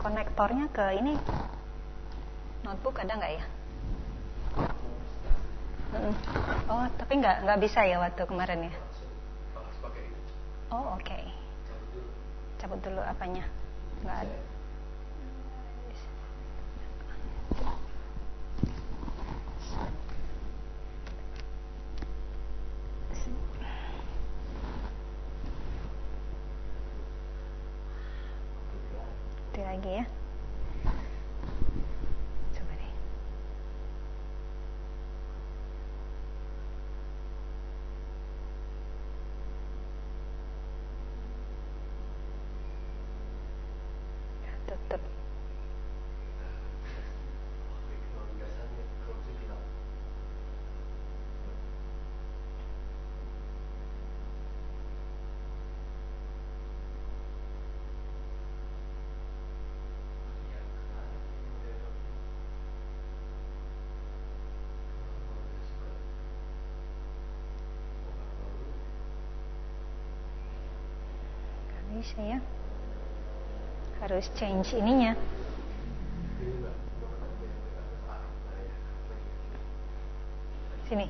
konektornya ke ini notebook ada nggak ya? Oh, tapi nggak bisa ya waktu kemarin ya? Oh, oke. Cabut dulu apanya? Nggak ada. Itu lagi ya. Coba deh. Ya, tutup. Bisa ya, harus change ininya. Sini.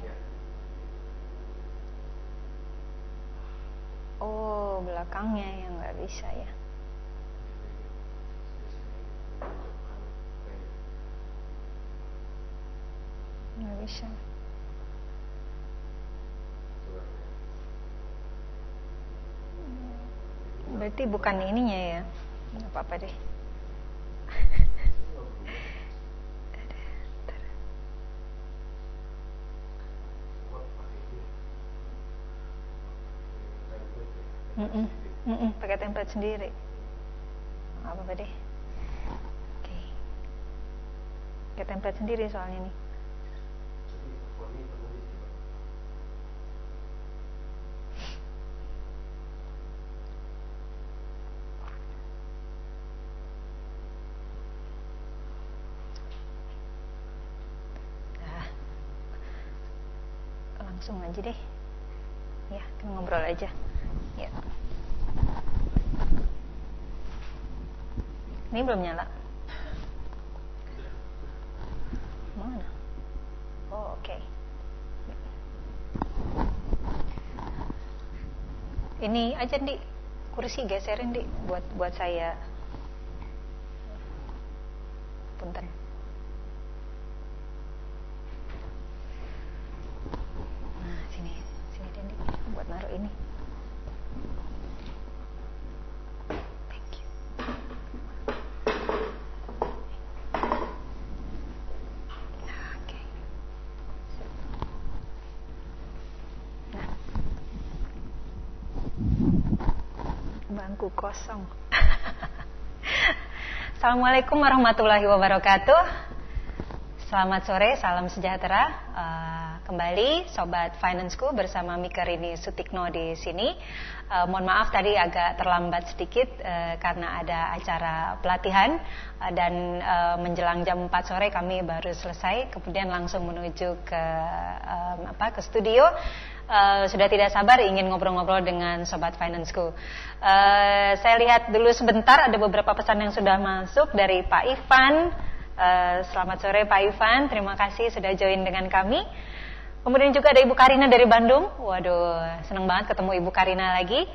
Oh, belakangnya yang nggak bisa ya. Nggak bisa. Berarti bukan ininya ya. Nggak apa-apa deh. Pakai template sendiri. Nggak apa-apa deh. Oke. Pakai template sendiri soalnya nih. Langsung aja deh ya, kita ngobrol aja ya. Ini belum nyala. Mana? Oh, oke. Ini aja Di, kursi geserin Di buat saya. Punten. Buat naruh ini. Thank you. Oke. Nah. Bangku kosong. Assalamualaikum warahmatullahi wabarakatuh. Selamat sore, salam sejahtera. Kembali Sobat Financeku bersama Mika Rini Sutikno di sini. Mohon maaf tadi agak terlambat sedikit karena ada acara pelatihan dan menjelang jam 4 sore kami baru selesai, kemudian langsung menuju ke studio. Sudah tidak sabar ingin ngobrol-ngobrol dengan Sobat Financeku. Saya lihat dulu sebentar ada beberapa pesan yang sudah masuk dari Pak Ivan. Selamat sore Pak Ivan, terima kasih sudah join dengan kami. Kemudian juga ada Ibu Karina dari Bandung. Waduh, senang banget ketemu Ibu Karina lagi.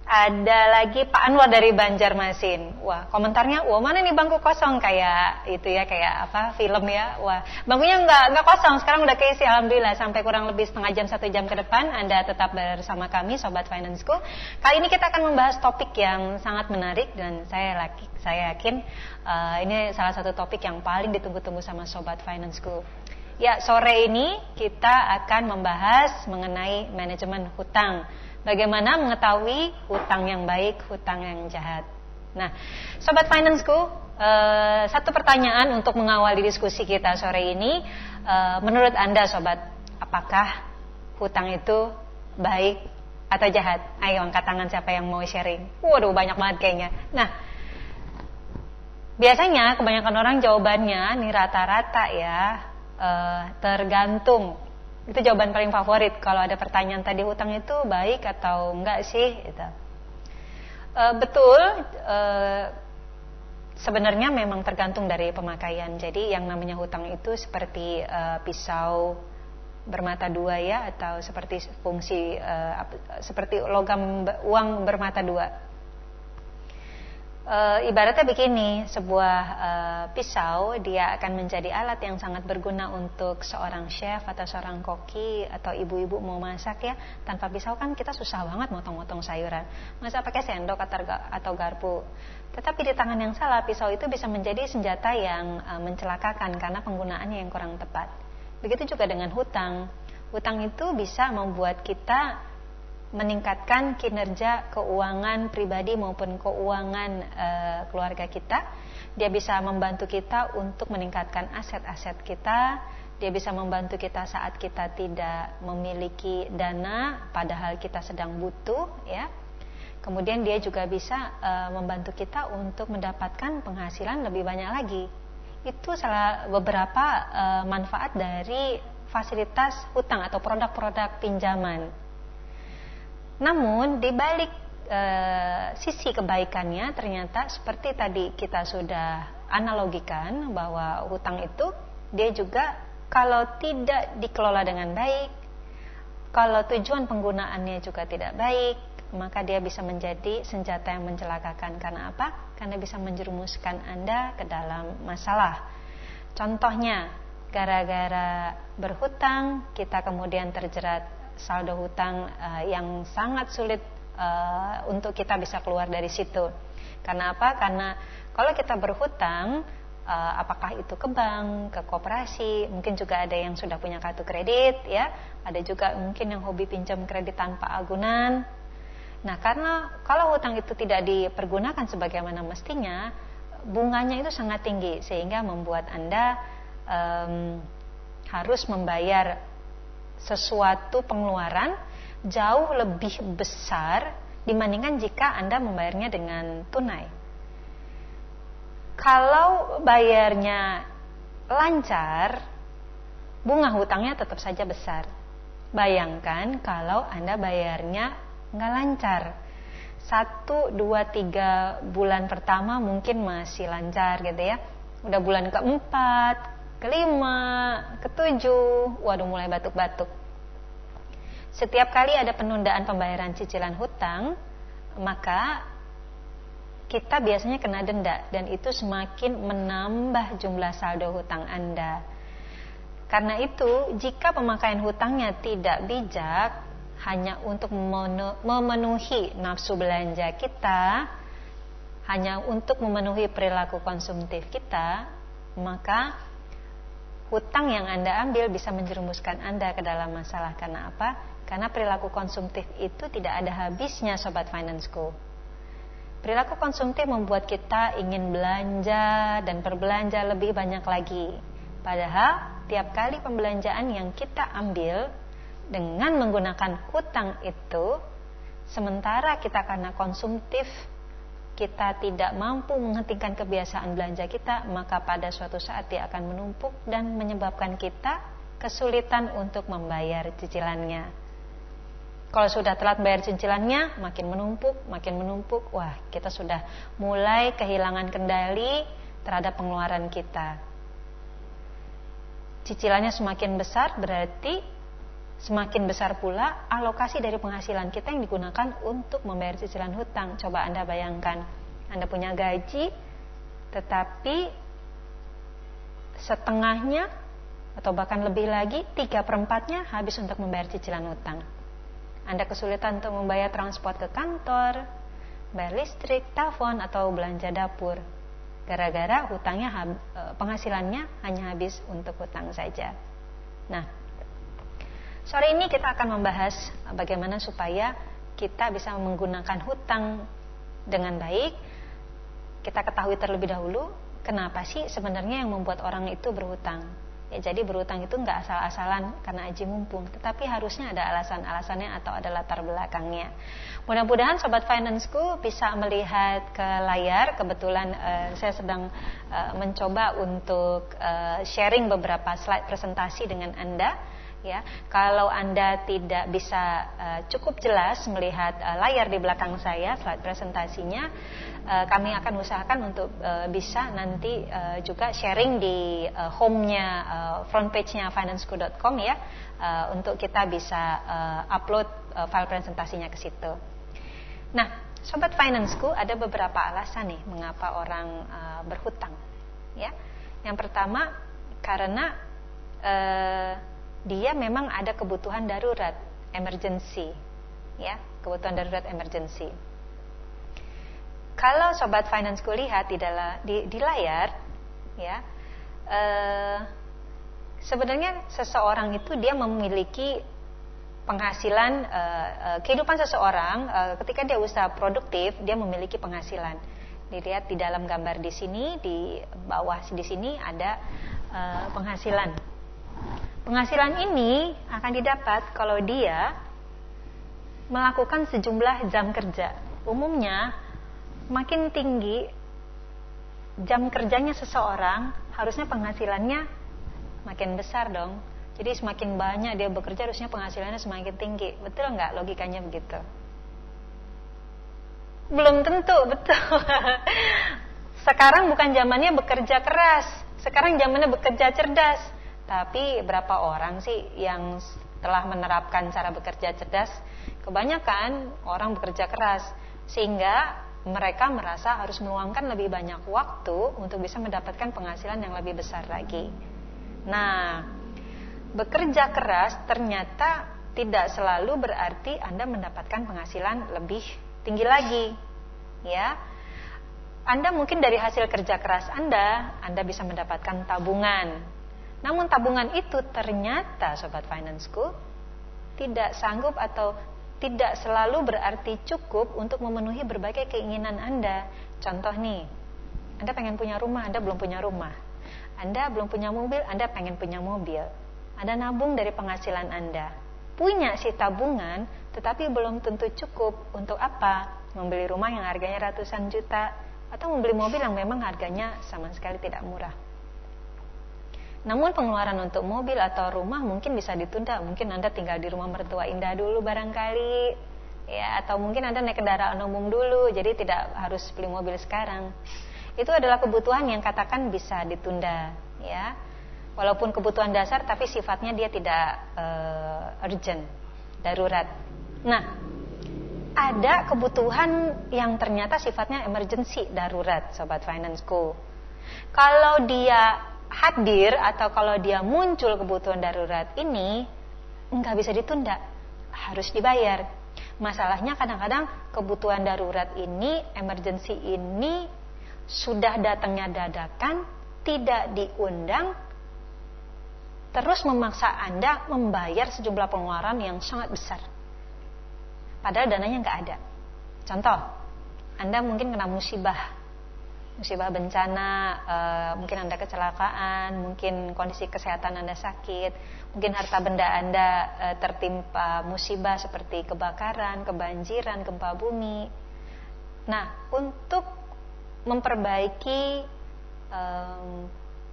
Ada lagi Pak Anwar dari Banjarmasin. Wah, komentarnya, wah mana nih bangku kosong, kayak itu ya, kayak apa film ya. Wah, bangkunya nggak kosong, sekarang udah keisi alhamdulillah. Sampai kurang lebih setengah jam 1 jam ke depan Anda tetap bersama kami Sobat Financeku. Kali ini kita akan membahas topik yang sangat menarik dan saya yakin ini salah satu topik yang paling ditunggu-tunggu sama Sobat Financeku. Ya, sore ini kita akan membahas mengenai manajemen hutang. Bagaimana mengetahui hutang yang baik, hutang yang jahat. Nah, Sobat Financeku, satu pertanyaan untuk mengawali diskusi kita sore ini. Menurut Anda Sobat, apakah hutang itu baik atau jahat? Ayo angkat tangan siapa yang mau sharing. Waduh, banyak banget kayaknya. Nah, biasanya kebanyakan orang jawabannya nih rata-rata ya, tergantung. Itu jawaban paling favorit kalau ada pertanyaan tadi, hutang itu baik atau enggak sih gitu. Betul, sebenarnya memang tergantung dari pemakaian. Jadi yang namanya hutang itu seperti pisau bermata dua ya, atau seperti fungsi seperti logam uang bermata dua. Ibaratnya begini, sebuah pisau dia akan menjadi alat yang sangat berguna untuk seorang chef atau seorang koki atau ibu-ibu mau masak ya. Tanpa pisau kan kita susah banget motong-motong sayuran, masa pakai sendok atau garpu. Tetapi di tangan yang salah, pisau itu bisa menjadi senjata yang mencelakakan karena penggunaannya yang kurang tepat. Begitu juga dengan hutang. Hutang itu bisa membuat kita meningkatkan kinerja keuangan pribadi maupun keuangan keluarga kita. Dia bisa membantu kita untuk meningkatkan aset-aset kita. Dia bisa membantu kita saat kita tidak memiliki dana padahal kita sedang butuh ya. Kemudian dia juga bisa membantu kita untuk mendapatkan penghasilan lebih banyak lagi. Itu salah beberapa manfaat dari fasilitas hutang atau produk-produk pinjaman. Namun di balik sisi kebaikannya ternyata seperti tadi kita sudah analogikan bahwa hutang itu dia juga kalau tidak dikelola dengan baik, kalau tujuan penggunaannya juga tidak baik, maka dia bisa menjadi senjata yang mencelakakan. Karena apa? Karena bisa menjerumuskan Anda ke dalam masalah. Contohnya, gara-gara berhutang kita kemudian terjerat saldo hutang yang sangat sulit untuk kita bisa keluar dari situ. Karena apa? Karena kalau kita berhutang, apakah itu ke bank, ke koperasi, mungkin juga ada yang sudah punya kartu kredit, ya, ada juga mungkin yang hobi pinjam kredit tanpa agunan. Nah, karena kalau hutang itu tidak dipergunakan sebagaimana mestinya, bunganya itu sangat tinggi sehingga membuat Anda harus membayar sesuatu pengeluaran jauh lebih besar dibandingkan jika Anda membayarnya dengan tunai. Kalau bayarnya lancar, bunga hutangnya tetap saja besar. Bayangkan kalau Anda bayarnya nggak lancar. 1, 2, 3 bulan pertama mungkin masih lancar gitu ya. Udah bulan keempat, kelima, ketujuh, waduh mulai batuk-batuk. Setiap kali ada penundaan pembayaran cicilan hutang, maka kita biasanya kena denda dan itu semakin menambah jumlah saldo hutang Anda. Karena itu, jika pemakaian hutangnya tidak bijak, hanya untuk memenuhi nafsu belanja kita, hanya untuk memenuhi perilaku konsumtif kita, maka hutang yang Anda ambil bisa menjerumuskan Anda ke dalam masalah. Karena apa? Karena perilaku konsumtif itu tidak ada habisnya, Sobat Financeku. Perilaku konsumtif membuat kita ingin belanja dan berbelanja lebih banyak lagi. Padahal tiap kali pembelanjaan yang kita ambil dengan menggunakan hutang itu, sementara kita karena konsumtif, kita tidak mampu menghentikan kebiasaan belanja kita, maka pada suatu saat dia akan menumpuk dan menyebabkan kita kesulitan untuk membayar cicilannya. Kalau sudah telat bayar cicilannya, makin menumpuk, wah kita sudah mulai kehilangan kendali terhadap pengeluaran kita. Cicilannya semakin besar, berarti semakin besar pula alokasi dari penghasilan kita yang digunakan untuk membayar cicilan hutang. Coba Anda bayangkan, Anda punya gaji, tetapi setengahnya atau bahkan lebih lagi 3/4-nya habis untuk membayar cicilan hutang. Anda kesulitan untuk membayar transport ke kantor, bayar listrik, telepon, atau belanja dapur. Gara-gara hutangnya, penghasilannya hanya habis untuk hutang saja. Nah, sore ini kita akan membahas bagaimana supaya kita bisa menggunakan hutang dengan baik. Kita ketahui terlebih dahulu kenapa sih sebenarnya yang membuat orang itu berhutang. Ya, jadi berhutang itu nggak asal-asalan karena aji mumpung, tetapi harusnya ada alasan-alasannya atau ada latar belakangnya. Mudah-mudahan Sobat Financeku bisa melihat ke layar. Kebetulan saya sedang mencoba untuk sharing beberapa slide presentasi dengan Anda. Ya, kalau Anda tidak bisa cukup jelas melihat layar di belakang saya, slide presentasinya, kami akan usahakan untuk bisa nanti juga sharing di home-nya, front page-nya financeschool.com ya, untuk kita bisa upload file presentasinya ke situ. Nah, Sobat Financeku, ada beberapa alasan nih mengapa orang berhutang. Ya, yang pertama karena dia memang ada kebutuhan darurat, emergency, ya, kebutuhan darurat emergency. Kalau Sobat Financeku lihat di layar, ya, sebenarnya seseorang itu dia memiliki penghasilan, kehidupan seseorang ketika dia usaha produktif, dia memiliki penghasilan. Dilihat di dalam gambar di sini, di bawah di sini ada penghasilan. Penghasilan ini akan didapat kalau dia melakukan sejumlah jam kerja. Umumnya makin tinggi jam kerjanya seseorang, harusnya penghasilannya makin besar dong. Jadi semakin banyak dia bekerja, harusnya penghasilannya semakin tinggi. Betul nggak logikanya begitu? Belum tentu, betul. Sekarang bukan zamannya bekerja keras, sekarang zamannya bekerja cerdas. Tapi berapa orang sih yang telah menerapkan cara bekerja cerdas? Kebanyakan orang bekerja keras, sehingga mereka merasa harus meluangkan lebih banyak waktu untuk bisa mendapatkan penghasilan yang lebih besar lagi. Nah, bekerja keras ternyata tidak selalu berarti Anda mendapatkan penghasilan lebih tinggi lagi. Ya, Anda mungkin dari hasil kerja keras Anda bisa mendapatkan tabungan. Namun tabungan itu ternyata Sobat Financeku tidak sanggup atau tidak selalu berarti cukup untuk memenuhi berbagai keinginan Anda. Contoh nih, Anda pengen punya rumah, Anda belum punya rumah. Anda belum punya mobil, Anda pengen punya mobil. Anda nabung dari penghasilan Anda. Punya si tabungan, tetapi belum tentu cukup untuk apa? Membeli rumah yang harganya ratusan juta, atau membeli mobil yang memang harganya sama sekali tidak murah. Namun pengeluaran untuk mobil atau rumah mungkin bisa ditunda. Mungkin Anda tinggal di rumah mertua indah dulu barangkali, ya, atau mungkin Anda naik kendaraan umum dulu, jadi tidak harus beli mobil sekarang. Itu adalah kebutuhan yang katakan bisa ditunda, ya. Walaupun kebutuhan dasar, tapi sifatnya dia tidak urgent, darurat. Nah, ada kebutuhan yang ternyata sifatnya emergency, darurat, Sobat Financeku. Kalau dia hadir atau kalau dia muncul kebutuhan darurat ini, nggak bisa ditunda, harus dibayar. Masalahnya kadang-kadang kebutuhan darurat ini, emergency ini sudah datangnya dadakan, tidak diundang, terus memaksa Anda membayar sejumlah pengeluaran yang sangat besar, padahal dananya nggak ada. Contoh, Anda mungkin kena musibah bencana, mungkin Anda kecelakaan, mungkin kondisi kesehatan Anda sakit, mungkin harta benda Anda tertimpa musibah seperti kebakaran, kebanjiran, gempa bumi. Nah, untuk memperbaiki,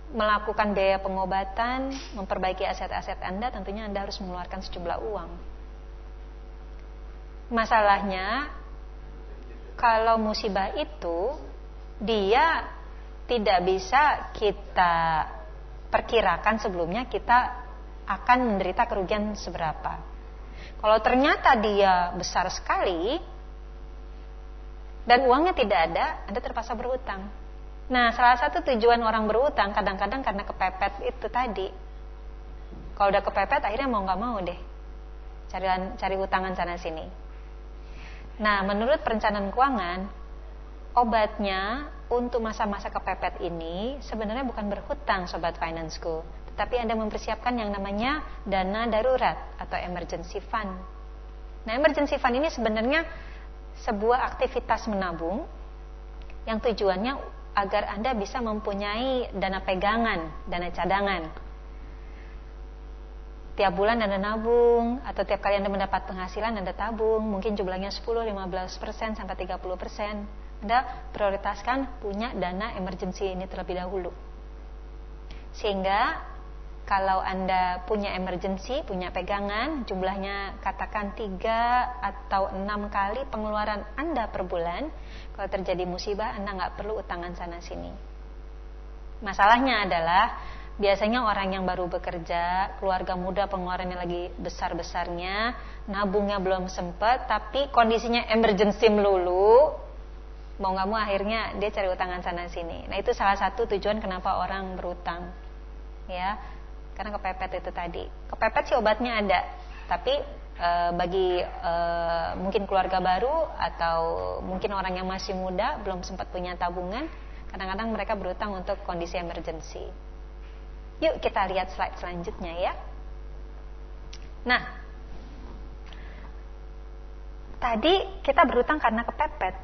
melakukan biaya pengobatan, memperbaiki aset-aset Anda, tentunya Anda harus mengeluarkan sejumlah uang. Masalahnya, kalau musibah itu dia tidak bisa kita perkirakan sebelumnya kita akan menderita kerugian seberapa. Kalau ternyata dia besar sekali dan uangnya tidak ada, Anda terpaksa berhutang. Nah, salah satu tujuan orang berhutang kadang-kadang karena kepepet itu tadi. Kalau udah kepepet, akhirnya mau nggak mau deh cari hutangan sana sini. Nah, menurut perencanaan keuangan, obatnya untuk masa-masa kepepet ini sebenarnya bukan berhutang, Sobat Financeku, tetapi Anda mempersiapkan yang namanya dana darurat atau emergency fund. Nah, emergency fund ini sebenarnya sebuah aktivitas menabung yang tujuannya agar Anda bisa mempunyai dana pegangan, dana cadangan. Tiap bulan Anda nabung, atau tiap kali Anda mendapat penghasilan Anda tabung, mungkin jumlahnya 10-15% sampai 30%. Anda prioritaskan punya dana emergency ini terlebih dahulu. Sehingga kalau Anda punya emergency, punya pegangan, jumlahnya katakan 3 atau 6 kali pengeluaran Anda per bulan, kalau terjadi musibah Anda nggak perlu utangan sana sini. Masalahnya adalah biasanya orang yang baru bekerja, keluarga muda pengeluarannya lagi besar-besarnya, nabungnya belum sempat, tapi kondisinya emergency melulu, mau nggak mau akhirnya dia cari utangan sana sini. Nah itu salah satu tujuan kenapa orang berutang, ya. Karena kepepet itu tadi. Kepepet sih obatnya ada, tapi bagi mungkin keluarga baru atau mungkin orang yang masih muda belum sempat punya tabungan, kadang-kadang mereka berutang untuk kondisi emergency. Yuk kita lihat slide selanjutnya ya. Nah, tadi kita berutang karena kepepet.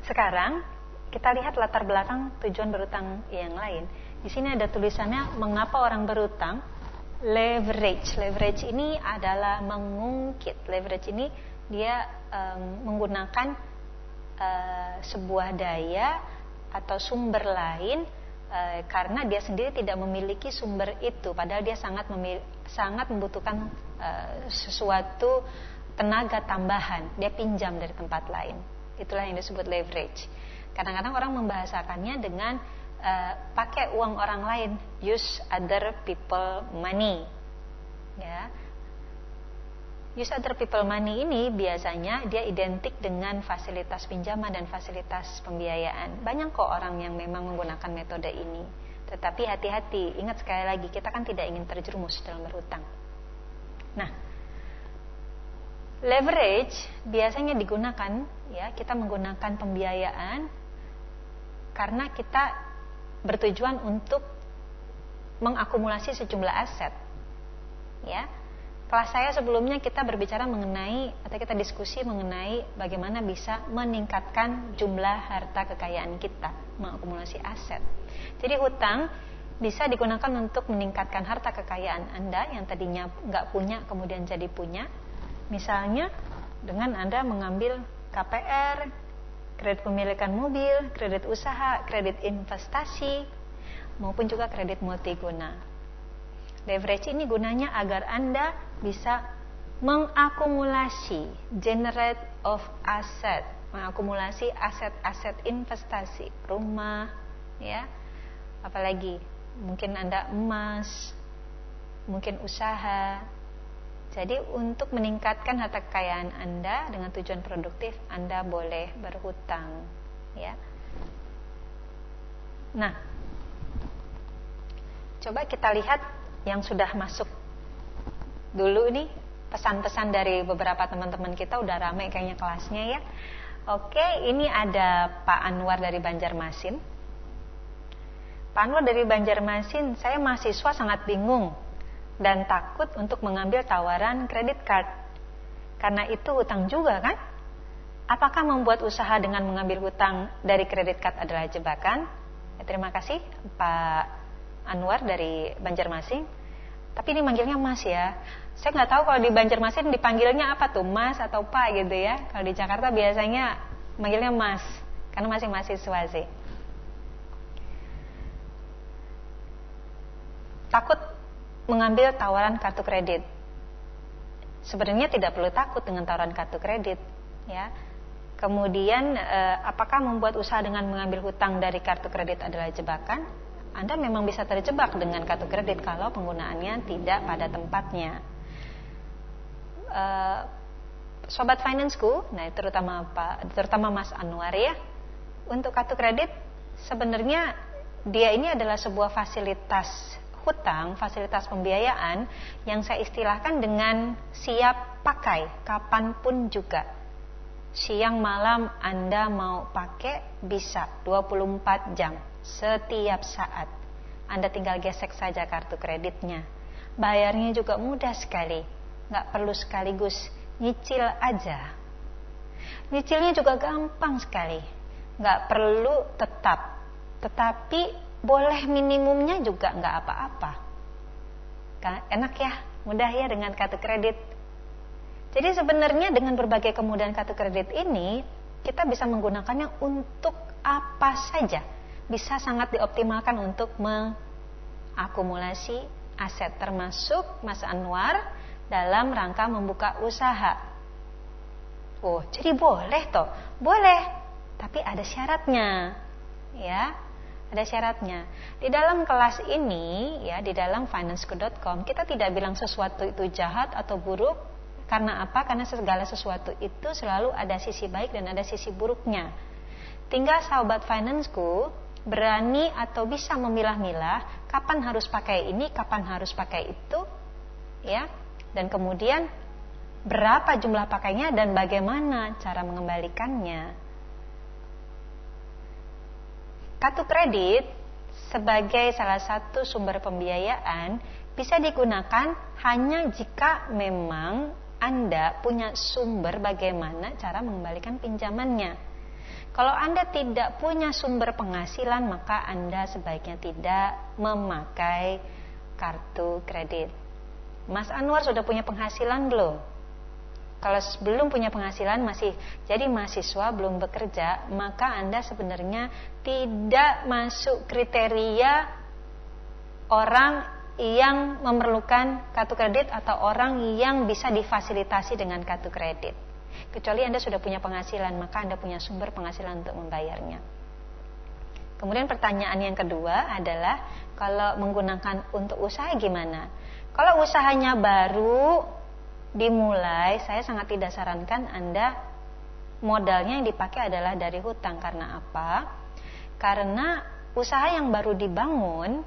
Sekarang kita lihat latar belakang tujuan berutang yang lain. Di sini ada tulisannya mengapa orang berutang. Leverage. Leverage ini adalah mengungkit. Leverage ini dia menggunakan sebuah daya atau sumber lain karena dia sendiri tidak memiliki sumber itu, padahal dia sangat membutuhkan sesuatu tenaga tambahan. Dia pinjam dari tempat lain. Itulah yang disebut leverage. Kadang-kadang orang membahasakannya dengan pakai uang orang lain, use other people money. Ya. Use other people money ini biasanya dia identik dengan fasilitas pinjaman dan fasilitas pembiayaan. Banyak kok orang yang memang menggunakan metode ini. Tetapi hati-hati, ingat sekali lagi, kita kan tidak ingin terjerumus dalam berhutang. Nah, leverage biasanya digunakan, ya, kita menggunakan pembiayaan karena kita bertujuan untuk mengakumulasi sejumlah aset. Ya. Kelas saya sebelumnya kita berbicara mengenai atau kita diskusi mengenai bagaimana bisa meningkatkan jumlah harta kekayaan kita, mengakumulasi aset. Jadi hutang bisa digunakan untuk meningkatkan harta kekayaan Anda yang tadinya nggak punya kemudian jadi punya. Misalnya dengan Anda mengambil KPR, kredit pemilikan mobil, kredit usaha, kredit investasi, maupun juga kredit multiguna. Leverage ini gunanya agar Anda bisa mengakumulasi, generate of asset, mengakumulasi aset-aset investasi, rumah, ya, apalagi mungkin Anda emas, mungkin usaha. Jadi untuk meningkatkan harta kekayaan Anda dengan tujuan produktif, Anda boleh berhutang, ya. Nah, coba kita lihat yang sudah masuk dulu nih, pesan-pesan dari beberapa teman-teman kita. Udah ramai kayaknya kelasnya ya. Oke, ini ada Pak Anwar dari Banjarmasin. Pak Anwar dari Banjarmasin, saya mahasiswa sangat bingung dan takut untuk mengambil tawaran kredit card. Karena itu hutang juga kan? Apakah membuat usaha dengan mengambil hutang dari kredit card adalah jebakan? Ya, terima kasih Pak Anwar dari Banjarmasin. Tapi ini manggilnya Mas ya. Saya nggak tahu kalau di Banjarmasin dipanggilnya apa tuh, Mas atau Pak gitu ya. Kalau di Jakarta biasanya manggilnya Mas, karena masih mahasiswa sih. Takut mengambil tawaran kartu kredit. Sebenarnya tidak perlu takut dengan tawaran kartu kredit, ya. Kemudian apakah membuat usaha dengan mengambil hutang dari kartu kredit adalah jebakan? Anda memang bisa terjebak dengan kartu kredit kalau penggunaannya tidak pada tempatnya. Sobat Financeku, nah terutama Mas Anwar ya, untuk kartu kredit sebenarnya dia ini adalah sebuah fasilitas hutang, fasilitas pembiayaan yang saya istilahkan dengan siap pakai kapanpun juga. Siang malam Anda mau pakai bisa 24 jam setiap saat. Anda tinggal gesek saja kartu kreditnya. Bayarnya juga mudah sekali, nggak perlu sekaligus, nyicil aja. Nyicilnya juga gampang sekali, nggak perlu tetap, tetapi boleh minimumnya juga nggak apa-apa. Enak ya, mudah ya dengan kartu kredit. Jadi sebenarnya dengan berbagai kemudahan kartu kredit ini, kita bisa menggunakannya untuk apa saja. Bisa sangat dioptimalkan untuk mengakumulasi aset, termasuk Mas Anwar dalam rangka membuka usaha. Oh, jadi boleh toh? Boleh, tapi ada syaratnya. Ya, ada syaratnya. Di dalam kelas ini, ya, di dalam financesku.com, kita tidak bilang sesuatu itu jahat atau buruk. Karena apa? Karena segala sesuatu itu selalu ada sisi baik dan ada sisi buruknya. Tinggal sahabat financeku berani atau bisa memilah-milah kapan harus pakai ini, kapan harus pakai itu, ya. Dan kemudian berapa jumlah pakainya dan bagaimana cara mengembalikannya. Kartu kredit sebagai salah satu sumber pembiayaan bisa digunakan hanya jika memang Anda punya sumber bagaimana cara mengembalikan pinjamannya. Kalau Anda tidak punya sumber penghasilan, maka Anda sebaiknya tidak memakai kartu kredit. Mas Anwar sudah punya penghasilan belum? Kalau belum punya penghasilan, masih jadi mahasiswa, belum bekerja, maka Anda sebenarnya tidak masuk kriteria orang yang memerlukan kartu kredit atau orang yang bisa difasilitasi dengan kartu kredit. Kecuali Anda sudah punya penghasilan, maka Anda punya sumber penghasilan untuk membayarnya. Kemudian pertanyaan yang kedua adalah, kalau menggunakan untuk usaha gimana? Kalau usahanya baru dimulai, saya sangat tidak sarankan Anda modalnya yang dipakai adalah dari hutang. Karena apa? Karena usaha yang baru dibangun,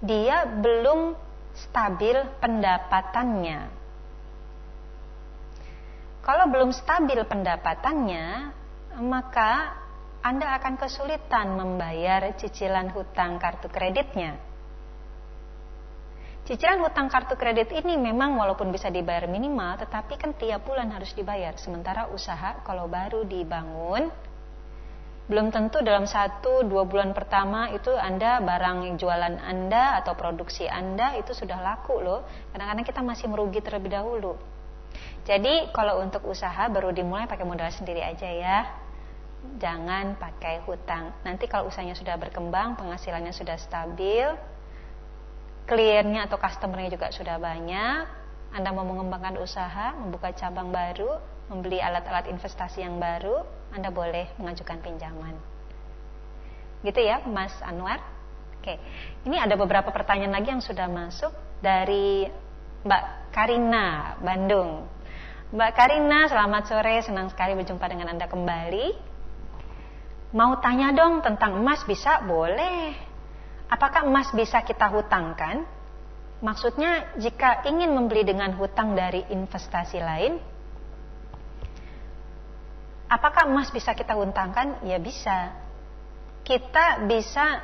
dia belum stabil pendapatannya. Kalau belum stabil pendapatannya, maka Anda akan kesulitan membayar cicilan hutang kartu kreditnya. Cicilan hutang kartu kredit ini memang walaupun bisa dibayar minimal, tetapi kan tiap bulan harus dibayar. Sementara usaha kalau baru dibangun, belum tentu dalam 1-2 bulan pertama itu Anda barang jualan Anda atau produksi Anda itu sudah laku loh. Kadang-kadang kita masih merugi terlebih dahulu. Jadi kalau untuk usaha baru dimulai pakai modal sendiri aja ya. Jangan pakai hutang. Nanti kalau usahanya sudah berkembang, penghasilannya sudah stabil, kliennya atau customernya juga sudah banyak, Anda mau mengembangkan usaha, membuka cabang baru, membeli alat-alat investasi yang baru, Anda boleh mengajukan pinjaman. Gitu ya Mas Anwar. Oke, ini ada beberapa pertanyaan lagi yang sudah masuk dari Mbak Karina, Bandung. Mbak Karina, selamat sore, senang sekali berjumpa dengan Anda kembali. Mau tanya dong tentang emas, bisa? Boleh. Apakah emas bisa kita hutangkan? Maksudnya jika ingin membeli dengan hutang dari investasi lain, apakah emas bisa kita hutangkan? Ya bisa. Kita bisa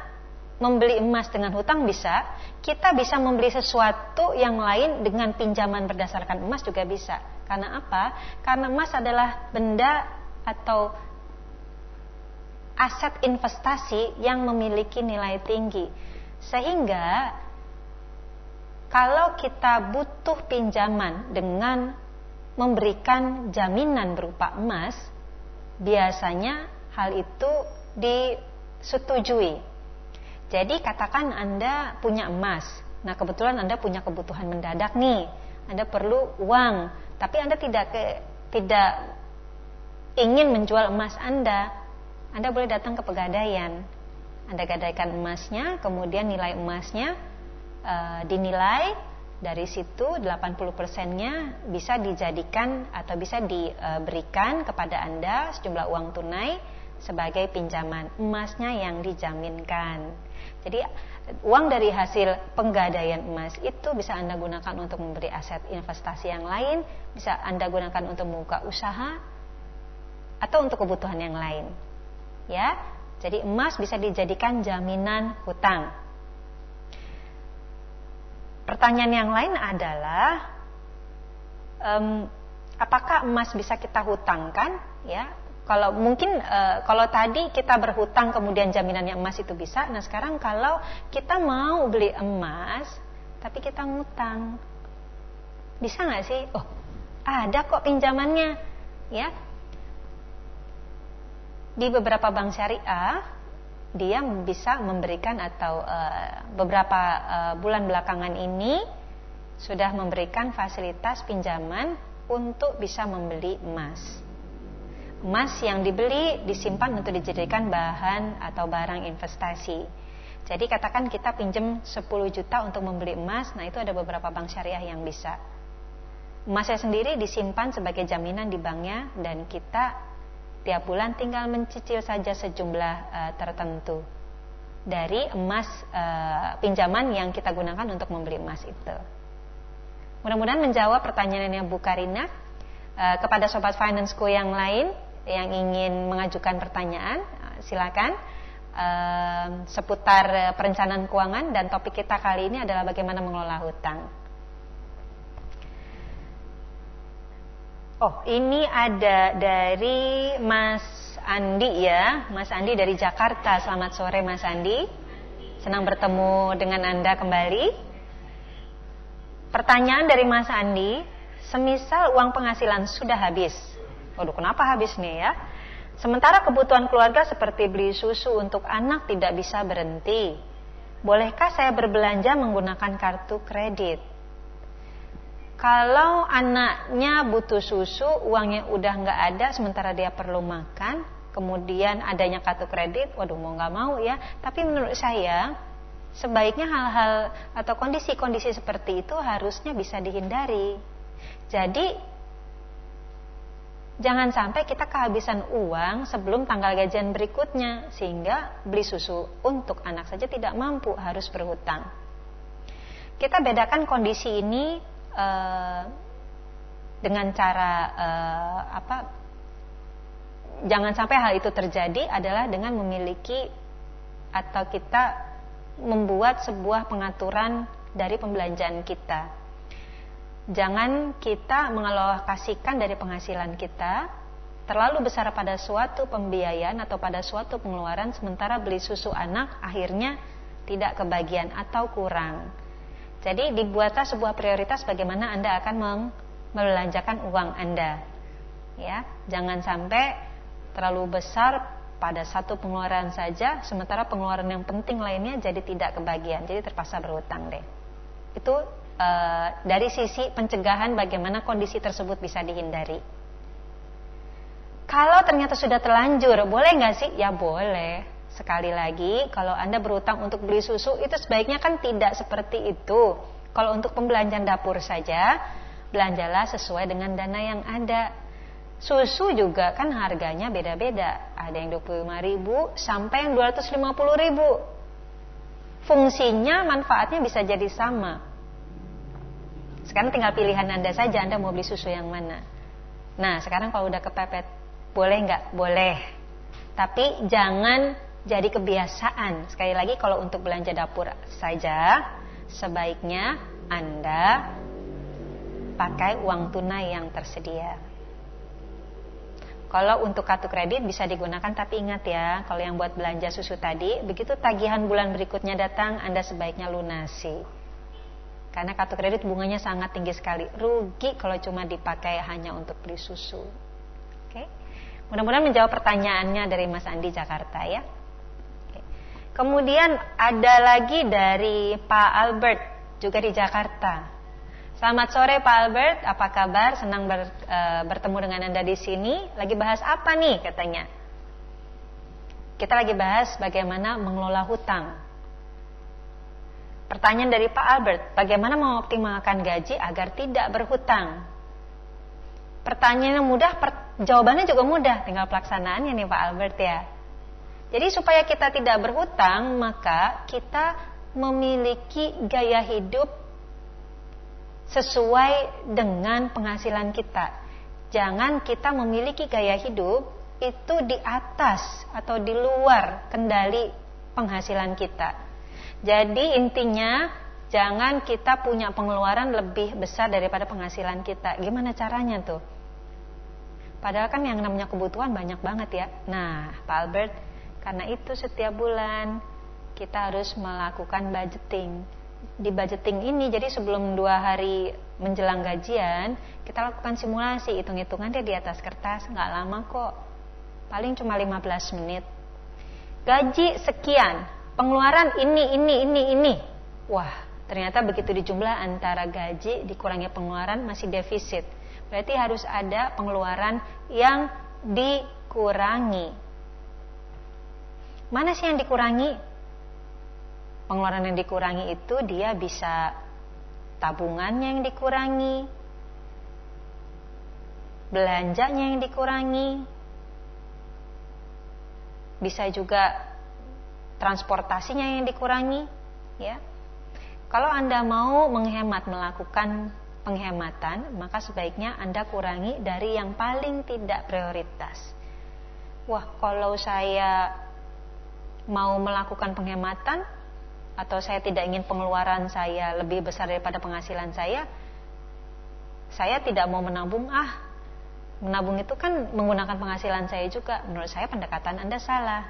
membeli emas dengan hutang, bisa. Kita bisa membeli sesuatu yang lain dengan pinjaman berdasarkan emas juga bisa. Karena apa? Karena emas adalah benda atau aset investasi yang memiliki nilai tinggi. Sehingga kalau kita butuh pinjaman dengan memberikan jaminan berupa emas, biasanya hal itu disetujui. Jadi katakan Anda punya emas. Nah, kebetulan Anda punya kebutuhan mendadak nih. Anda perlu uang, tapi Anda tidak ingin menjual emas Anda. Anda boleh datang ke Pegadaian. Anda gadaikan emasnya, kemudian nilai emasnya dinilai, dari situ 80%-nya bisa dijadikan atau bisa diberikan kepada Anda sejumlah uang tunai sebagai pinjaman, emasnya yang dijaminkan. Jadi uang dari hasil penggadaian emas itu bisa Anda gunakan untuk memberi aset investasi yang lain, bisa Anda gunakan untuk membuka usaha atau untuk kebutuhan yang lain. Ya, jadi emas bisa dijadikan jaminan hutang. Pertanyaan yang lain adalah, apakah emas bisa kita hutangkan? Ya, kalau mungkin kalau tadi kita berhutang kemudian jaminannya emas itu bisa. Nah sekarang kalau kita mau beli emas tapi kita ngutang, bisa nggak sih? Oh, ada kok pinjamannya, ya. Di beberapa bank syariah dia bisa memberikan atau beberapa bulan belakangan ini sudah memberikan fasilitas pinjaman untuk bisa membeli emas. Emas yang dibeli disimpan untuk dijadikan bahan atau barang investasi. Jadi katakan kita pinjam 10 juta untuk membeli emas, nah itu ada beberapa bank syariah yang bisa. Emasnya sendiri disimpan sebagai jaminan di banknya dan kita tiap bulan tinggal mencicil saja sejumlah tertentu dari emas pinjaman yang kita gunakan untuk membeli emas itu. Mudah-mudahan menjawab pertanyaannya Bu Karina. Kepada Sobat Financeku yang lain yang ingin mengajukan pertanyaan, silakan. Seputar perencanaan keuangan, dan topik kita kali ini adalah bagaimana mengelola hutang. Oh, ini ada dari Mas Andi ya, Mas Andi dari Jakarta. Selamat sore Mas Andi, senang bertemu dengan Anda kembali. Pertanyaan dari Mas Andi, semisal uang penghasilan sudah habis, waduh kenapa habis nih ya? Sementara kebutuhan keluarga seperti beli susu untuk anak tidak bisa berhenti. Bolehkah saya berbelanja menggunakan kartu kredit? Kalau anaknya butuh susu, uangnya udah nggak ada, sementara dia perlu makan, kemudian adanya kartu kredit, waduh mau nggak mau ya. Tapi menurut saya, sebaiknya hal-hal atau kondisi-kondisi seperti itu harusnya bisa dihindari. Jadi jangan sampai kita kehabisan uang sebelum tanggal gajian berikutnya, sehingga beli susu untuk anak saja tidak mampu, harus berhutang. Kita bedakan kondisi ini dengan cara jangan sampai hal itu terjadi adalah dengan memiliki atau kita membuat sebuah pengaturan dari pembelanjaan kita. Jangan kita mengalokasikan dari penghasilan kita terlalu besar pada suatu pembiayaan atau pada suatu pengeluaran, sementara beli susu anak akhirnya tidak kebagian atau kurang. Jadi dibuatlah sebuah prioritas bagaimana Anda akan membelanjakan uang Anda. Ya, jangan sampai terlalu besar pada satu pengeluaran saja, sementara pengeluaran yang penting lainnya jadi tidak kebagian, jadi terpaksa berhutang deh. Itu dari sisi pencegahan bagaimana kondisi tersebut bisa dihindari. Kalau ternyata sudah terlanjur, boleh nggak sih? Ya boleh. Sekali lagi, kalau Anda berhutang untuk beli susu, itu sebaiknya kan tidak seperti itu. Kalau untuk pembelanjaan dapur saja, belanjalah sesuai dengan dana yang ada. Susu juga kan harganya beda-beda. Ada yang 25.000 sampai yang 250.000. Fungsinya, manfaatnya bisa jadi sama. Sekarang tinggal pilihan Anda saja, Anda mau beli susu yang mana. Nah, sekarang kalau udah kepepet, boleh nggak? Boleh. Tapi jangan jadi kebiasaan. Sekali lagi, kalau untuk belanja dapur saja, sebaiknya Anda pakai uang tunai yang tersedia. Kalau untuk kartu kredit bisa digunakan, tapi ingat ya, kalau yang buat belanja susu tadi, begitu tagihan bulan berikutnya datang, Anda sebaiknya lunasi. Karena kartu kredit bunganya sangat tinggi sekali. Rugi kalau cuma dipakai hanya untuk beli susu. Oke? Mudah-mudahan menjawab pertanyaannya dari Mas Andi Jakarta ya. Kemudian ada lagi dari Pak Albert, juga di Jakarta. Selamat sore Pak Albert, apa kabar? Senang bertemu dengan Anda di sini. Lagi bahas apa nih katanya? Kita lagi bahas bagaimana mengelola hutang. Pertanyaan dari Pak Albert, bagaimana mengoptimalkan gaji agar tidak berhutang? Pertanyaan yang mudah, jawabannya juga mudah, tinggal pelaksanaannya nih Pak Albert ya. Jadi supaya kita tidak berhutang, maka kita memiliki gaya hidup sesuai dengan penghasilan kita. Jangan kita memiliki gaya hidup itu di atas atau di luar kendali penghasilan kita. Jadi intinya, jangan kita punya pengeluaran lebih besar daripada penghasilan kita. Gimana caranya tuh? Padahal kan yang namanya kebutuhan banyak banget ya. Nah, Pak Albert, karena itu setiap bulan kita harus melakukan budgeting. Di budgeting ini, jadi sebelum 2 hari menjelang gajian, kita lakukan simulasi, hitung-hitungan dia di atas kertas, nggak lama kok, paling cuma 15 menit. gaji sekian, pengeluaran ini. Wah, ternyata begitu dijumlah antara gaji dikurangi pengeluaran masih defisit. Berarti harus ada pengeluaran yang dikurangi. Mana sih yang dikurangi? Pengeluaran yang dikurangi itu dia bisa tabungannya yang dikurangi, belanjanya yang dikurangi, bisa juga transportasinya yang dikurangi, ya. Kalau Anda mau melakukan penghematan, maka sebaiknya Anda kurangi dari yang paling tidak prioritas. Wah, kalau saya mau melakukan penghematan atau saya tidak ingin pengeluaran saya lebih besar daripada penghasilan saya tidak mau menabung. Menabung itu kan menggunakan penghasilan saya juga. Menurut saya pendekatan Anda salah.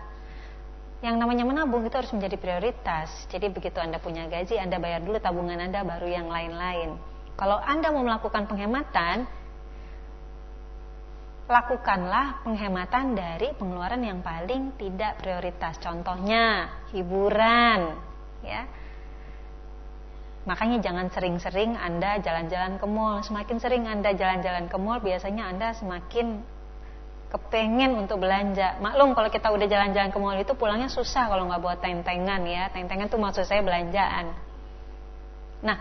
Yang namanya menabung itu harus menjadi prioritas. Jadi begitu Anda punya gaji, Anda bayar dulu tabungan Anda, baru yang lain-lain. Kalau Anda mau melakukan penghematan, lakukanlah penghematan dari pengeluaran yang paling tidak prioritas. Contohnya hiburan, ya. Makanya jangan sering-sering Anda jalan-jalan ke mall. Semakin sering Anda jalan-jalan ke mall, biasanya Anda semakin kepengen untuk belanja. Maklum kalau kita udah jalan-jalan ke mall itu pulangnya susah kalau nggak bawa tentengan, ya. Tentengan tuh maksud saya belanjaan. Nah,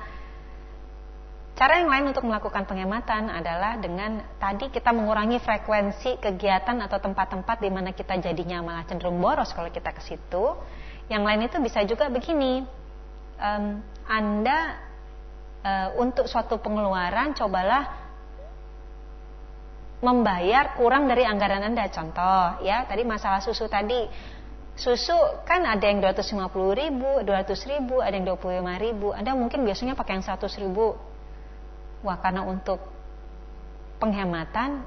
cara yang lain untuk melakukan penghematan adalah dengan tadi kita mengurangi frekuensi kegiatan atau tempat-tempat di mana kita jadinya malah cenderung boros kalau kita ke situ. Yang lain itu bisa juga begini, Anda untuk suatu pengeluaran cobalah membayar kurang dari anggaran Anda. Contoh, ya, tadi masalah susu tadi. Susu kan ada yang 250.000, 200.000, ada yang 25.000. Anda mungkin biasanya pakai yang 100.000. Wah, karena untuk penghematan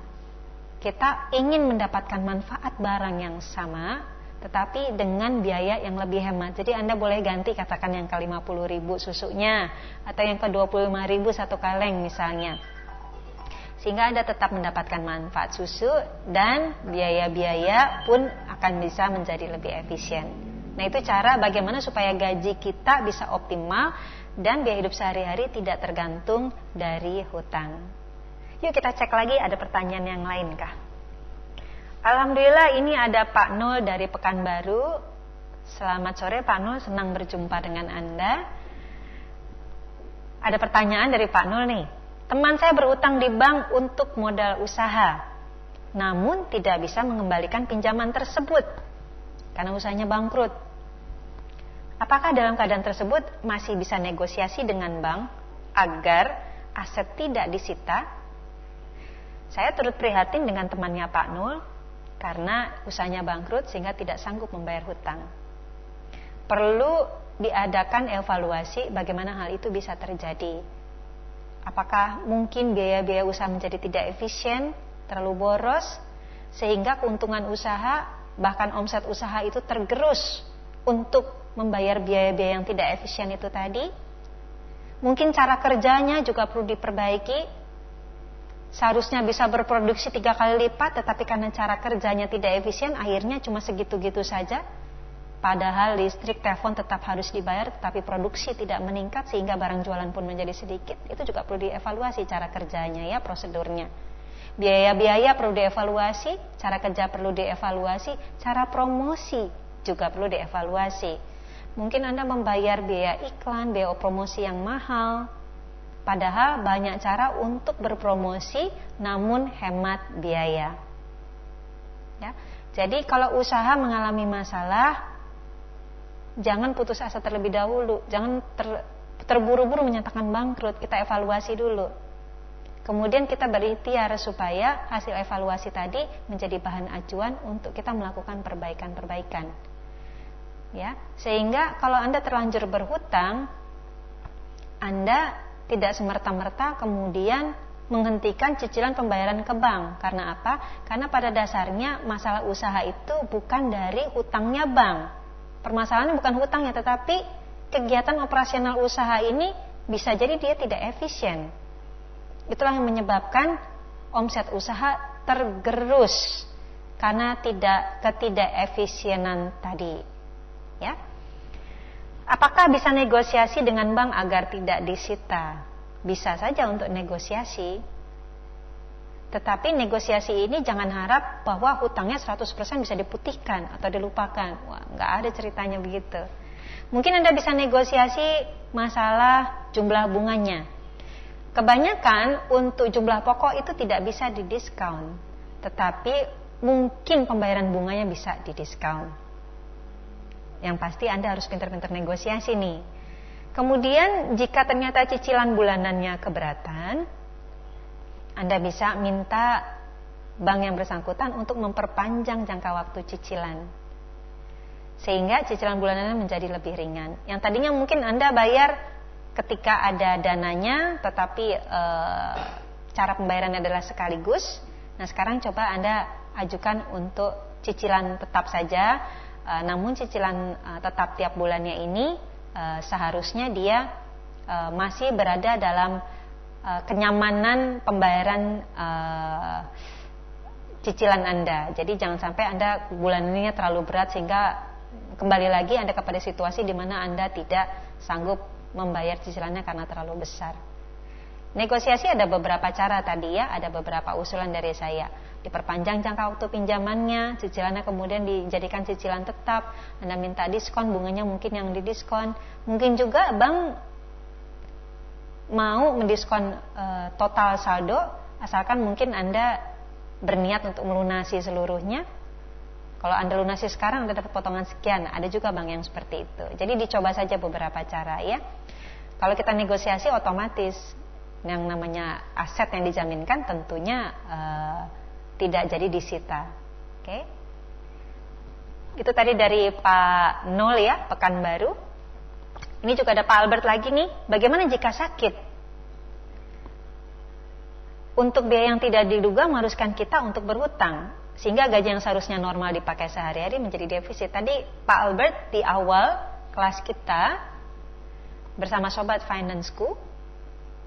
kita ingin mendapatkan manfaat barang yang sama, tetapi dengan biaya yang lebih hemat. Jadi Anda boleh ganti katakan yang ke 50.000 susunya, atau yang ke 25.000 satu kaleng misalnya. Sehingga Anda tetap mendapatkan manfaat susu dan biaya-biaya pun akan bisa menjadi lebih efisien. Nah, itu cara bagaimana supaya gaji kita bisa optimal dan biaya hidup sehari-hari tidak tergantung dari hutang. Yuk kita cek lagi ada pertanyaan yang lain kah? Alhamdulillah ini ada Pak Nul dari Pekanbaru. Selamat sore Pak Nul, senang berjumpa dengan Anda. Ada pertanyaan dari Pak Nul nih. Teman saya berutang di bank untuk modal usaha, namun tidak bisa mengembalikan pinjaman tersebut karena usahanya bangkrut. Apakah dalam keadaan tersebut masih bisa negosiasi dengan bank agar aset tidak disita? Saya turut prihatin dengan temannya Pak Nul karena usahanya bangkrut sehingga tidak sanggup membayar hutang. Perlu diadakan evaluasi bagaimana hal itu bisa terjadi. Apakah mungkin biaya-biaya usaha menjadi tidak efisien, terlalu boros, sehingga keuntungan usaha, bahkan omset usaha itu tergerus untuk membayar biaya-biaya yang tidak efisien itu tadi? Mungkin cara kerjanya juga perlu diperbaiki. Seharusnya bisa berproduksi 3 kali lipat, tetapi karena cara kerjanya tidak efisien, akhirnya cuma segitu-gitu saja. Padahal listrik, telepon tetap harus dibayar, tetapi produksi tidak meningkat sehingga barang jualan pun menjadi sedikit. Itu juga perlu dievaluasi cara kerjanya, ya, prosedurnya. Biaya-biaya perlu dievaluasi, cara kerja perlu dievaluasi, cara promosi juga perlu dievaluasi. Mungkin Anda membayar biaya iklan, biaya promosi yang mahal, padahal banyak cara untuk berpromosi namun hemat biaya. Ya. Jadi kalau usaha mengalami masalah, jangan putus asa terlebih dahulu, jangan terburu-buru menyatakan bangkrut. Kita evaluasi dulu. Kemudian kita berikhtiar supaya hasil evaluasi tadi menjadi bahan acuan untuk kita melakukan perbaikan-perbaikan. Ya, sehingga kalau Anda terlanjur berhutang, Anda tidak semerta-merta kemudian menghentikan cicilan pembayaran ke bank. Karena apa? Karena pada dasarnya masalah usaha itu bukan dari hutangnya bank. Permasalahannya bukan hutangnya, tetapi kegiatan operasional usaha ini bisa jadi dia tidak efisien. Itulah yang menyebabkan omset usaha tergerus. karena ketidakefisienan tadi. Ya. Apakah bisa negosiasi dengan bank agar tidak disita? Bisa saja untuk negosiasi. Tetapi negosiasi ini jangan harap bahwa hutangnya 100% bisa diputihkan atau dilupakan. Wah, nggak ada ceritanya begitu. Mungkin Anda bisa negosiasi masalah jumlah bunganya. Kebanyakan untuk jumlah pokok itu tidak bisa didiskon. Tetapi mungkin pembayaran bunganya bisa didiskon. Yang pasti Anda harus pintar-pintar negosiasi nih. Kemudian jika ternyata cicilan bulanannya keberatan, Anda bisa minta bank yang bersangkutan untuk memperpanjang jangka waktu cicilan, sehingga cicilan bulanannya menjadi lebih ringan. Yang tadinya mungkin Anda bayar ketika ada dananya, tetapi cara pembayarannya adalah sekaligus. Nah sekarang coba Anda ajukan untuk cicilan tetap saja. Namun cicilan tetap tiap bulannya ini seharusnya dia masih berada dalam kenyamanan pembayaran cicilan Anda. Jadi jangan sampai Anda bulanannya terlalu berat sehingga kembali lagi Anda kepada situasi di mana Anda tidak sanggup membayar cicilannya karena terlalu besar. Negosiasi ada beberapa cara tadi ya, ada beberapa usulan dari saya. Diperpanjang jangka waktu pinjamannya, cicilannya kemudian dijadikan cicilan tetap, Anda minta diskon, bunganya mungkin yang didiskon. Mungkin juga bank mau mendiskon total saldo, asalkan mungkin Anda berniat untuk melunasi seluruhnya. Kalau Anda lunasi sekarang Anda dapat potongan sekian, ada juga bank yang seperti itu. Jadi dicoba saja beberapa cara ya. Kalau kita negosiasi otomatis yang namanya aset yang dijaminkan tentunya tidak jadi disita. Oke. Itu tadi dari Pak Nol ya, Pekanbaru. Ini juga ada Pak Albert lagi nih. Bagaimana jika sakit? Untuk biaya yang tidak diduga mengharuskan kita untuk berhutang, sehingga gaji yang seharusnya normal dipakai sehari-hari menjadi defisit. Tadi Pak Albert di awal kelas kita bersama Sobat Financeku,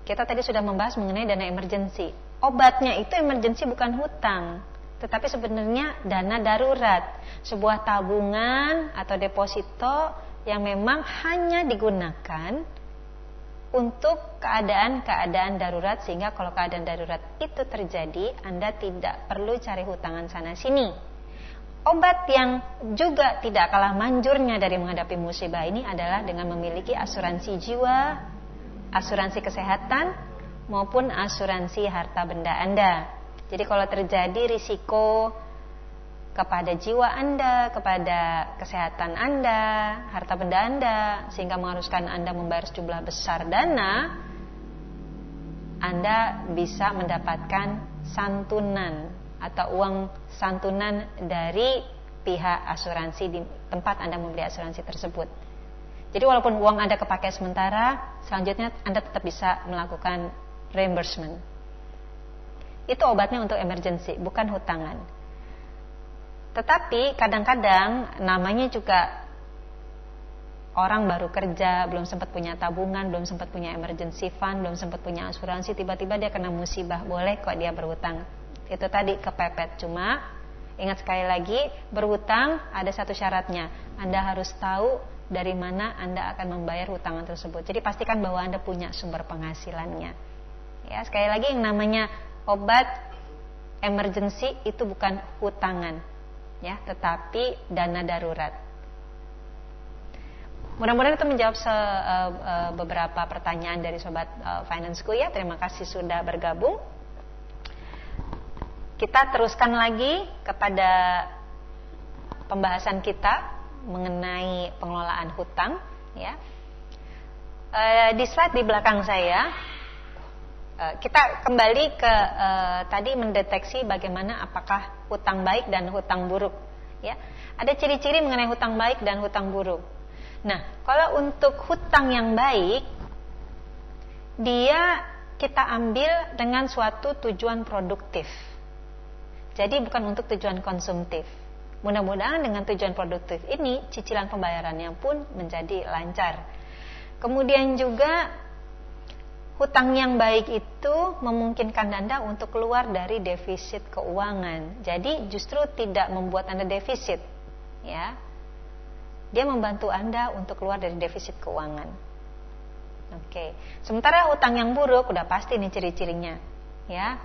kita tadi sudah membahas mengenai dana emergency. Obatnya itu emergency bukan hutang, tetapi sebenarnya dana darurat, sebuah tabungan atau deposito yang memang hanya digunakan untuk keadaan-keadaan darurat, sehingga kalau keadaan darurat itu terjadi, Anda tidak perlu cari hutangan sana sini. Obat yang juga tidak kalah manjurnya dari menghadapi musibah ini adalah dengan memiliki asuransi jiwa, asuransi kesehatan, maupun asuransi harta benda Anda. Jadi kalau terjadi risiko kepada jiwa Anda, kepada kesehatan Anda, harta benda Anda, sehingga mengharuskan Anda membayar sejumlah besar dana, Anda bisa mendapatkan santunan atau uang santunan dari pihak asuransi di tempat Anda membeli asuransi tersebut. Jadi walaupun uang Anda kepakai sementara, selanjutnya Anda tetap bisa melakukan reimbursement. Itu obatnya untuk emergency, bukan hutangan. Tetapi kadang-kadang namanya juga orang baru kerja, belum sempat punya tabungan, belum sempat punya emergency fund, belum sempat punya asuransi, tiba-tiba dia kena musibah, boleh kok dia berhutang. Itu tadi kepepet. Cuma ingat sekali lagi, berhutang ada satu syaratnya. Anda harus tahu dari mana Anda akan membayar hutangan tersebut. Jadi pastikan bahwa Anda punya sumber penghasilannya. Ya, sekali lagi yang namanya obat emergency itu bukan hutangan, ya, tetapi dana darurat. Mudah-mudahan itu menjawab beberapa pertanyaan dari Sobat Financeku ya. Terima kasih sudah bergabung. Kita teruskan lagi kepada pembahasan kita mengenai pengelolaan hutang ya. Di slide di belakang saya kita kembali ke tadi mendeteksi bagaimana apakah hutang baik dan hutang buruk ya. Ada ciri-ciri mengenai hutang baik dan hutang buruk. Nah, kalau untuk hutang yang baik, dia kita ambil dengan suatu tujuan produktif. Jadi bukan untuk tujuan konsumtif. Mudah-mudahan dengan tujuan produktif ini cicilan pembayarannya pun menjadi lancar. Kemudian juga hutang yang baik itu memungkinkan Anda untuk keluar dari defisit keuangan. Jadi justru tidak membuat Anda defisit, ya. Dia membantu Anda untuk keluar dari defisit keuangan. Oke. Sementara hutang yang buruk udah pasti nih ciri-cirinya, ya.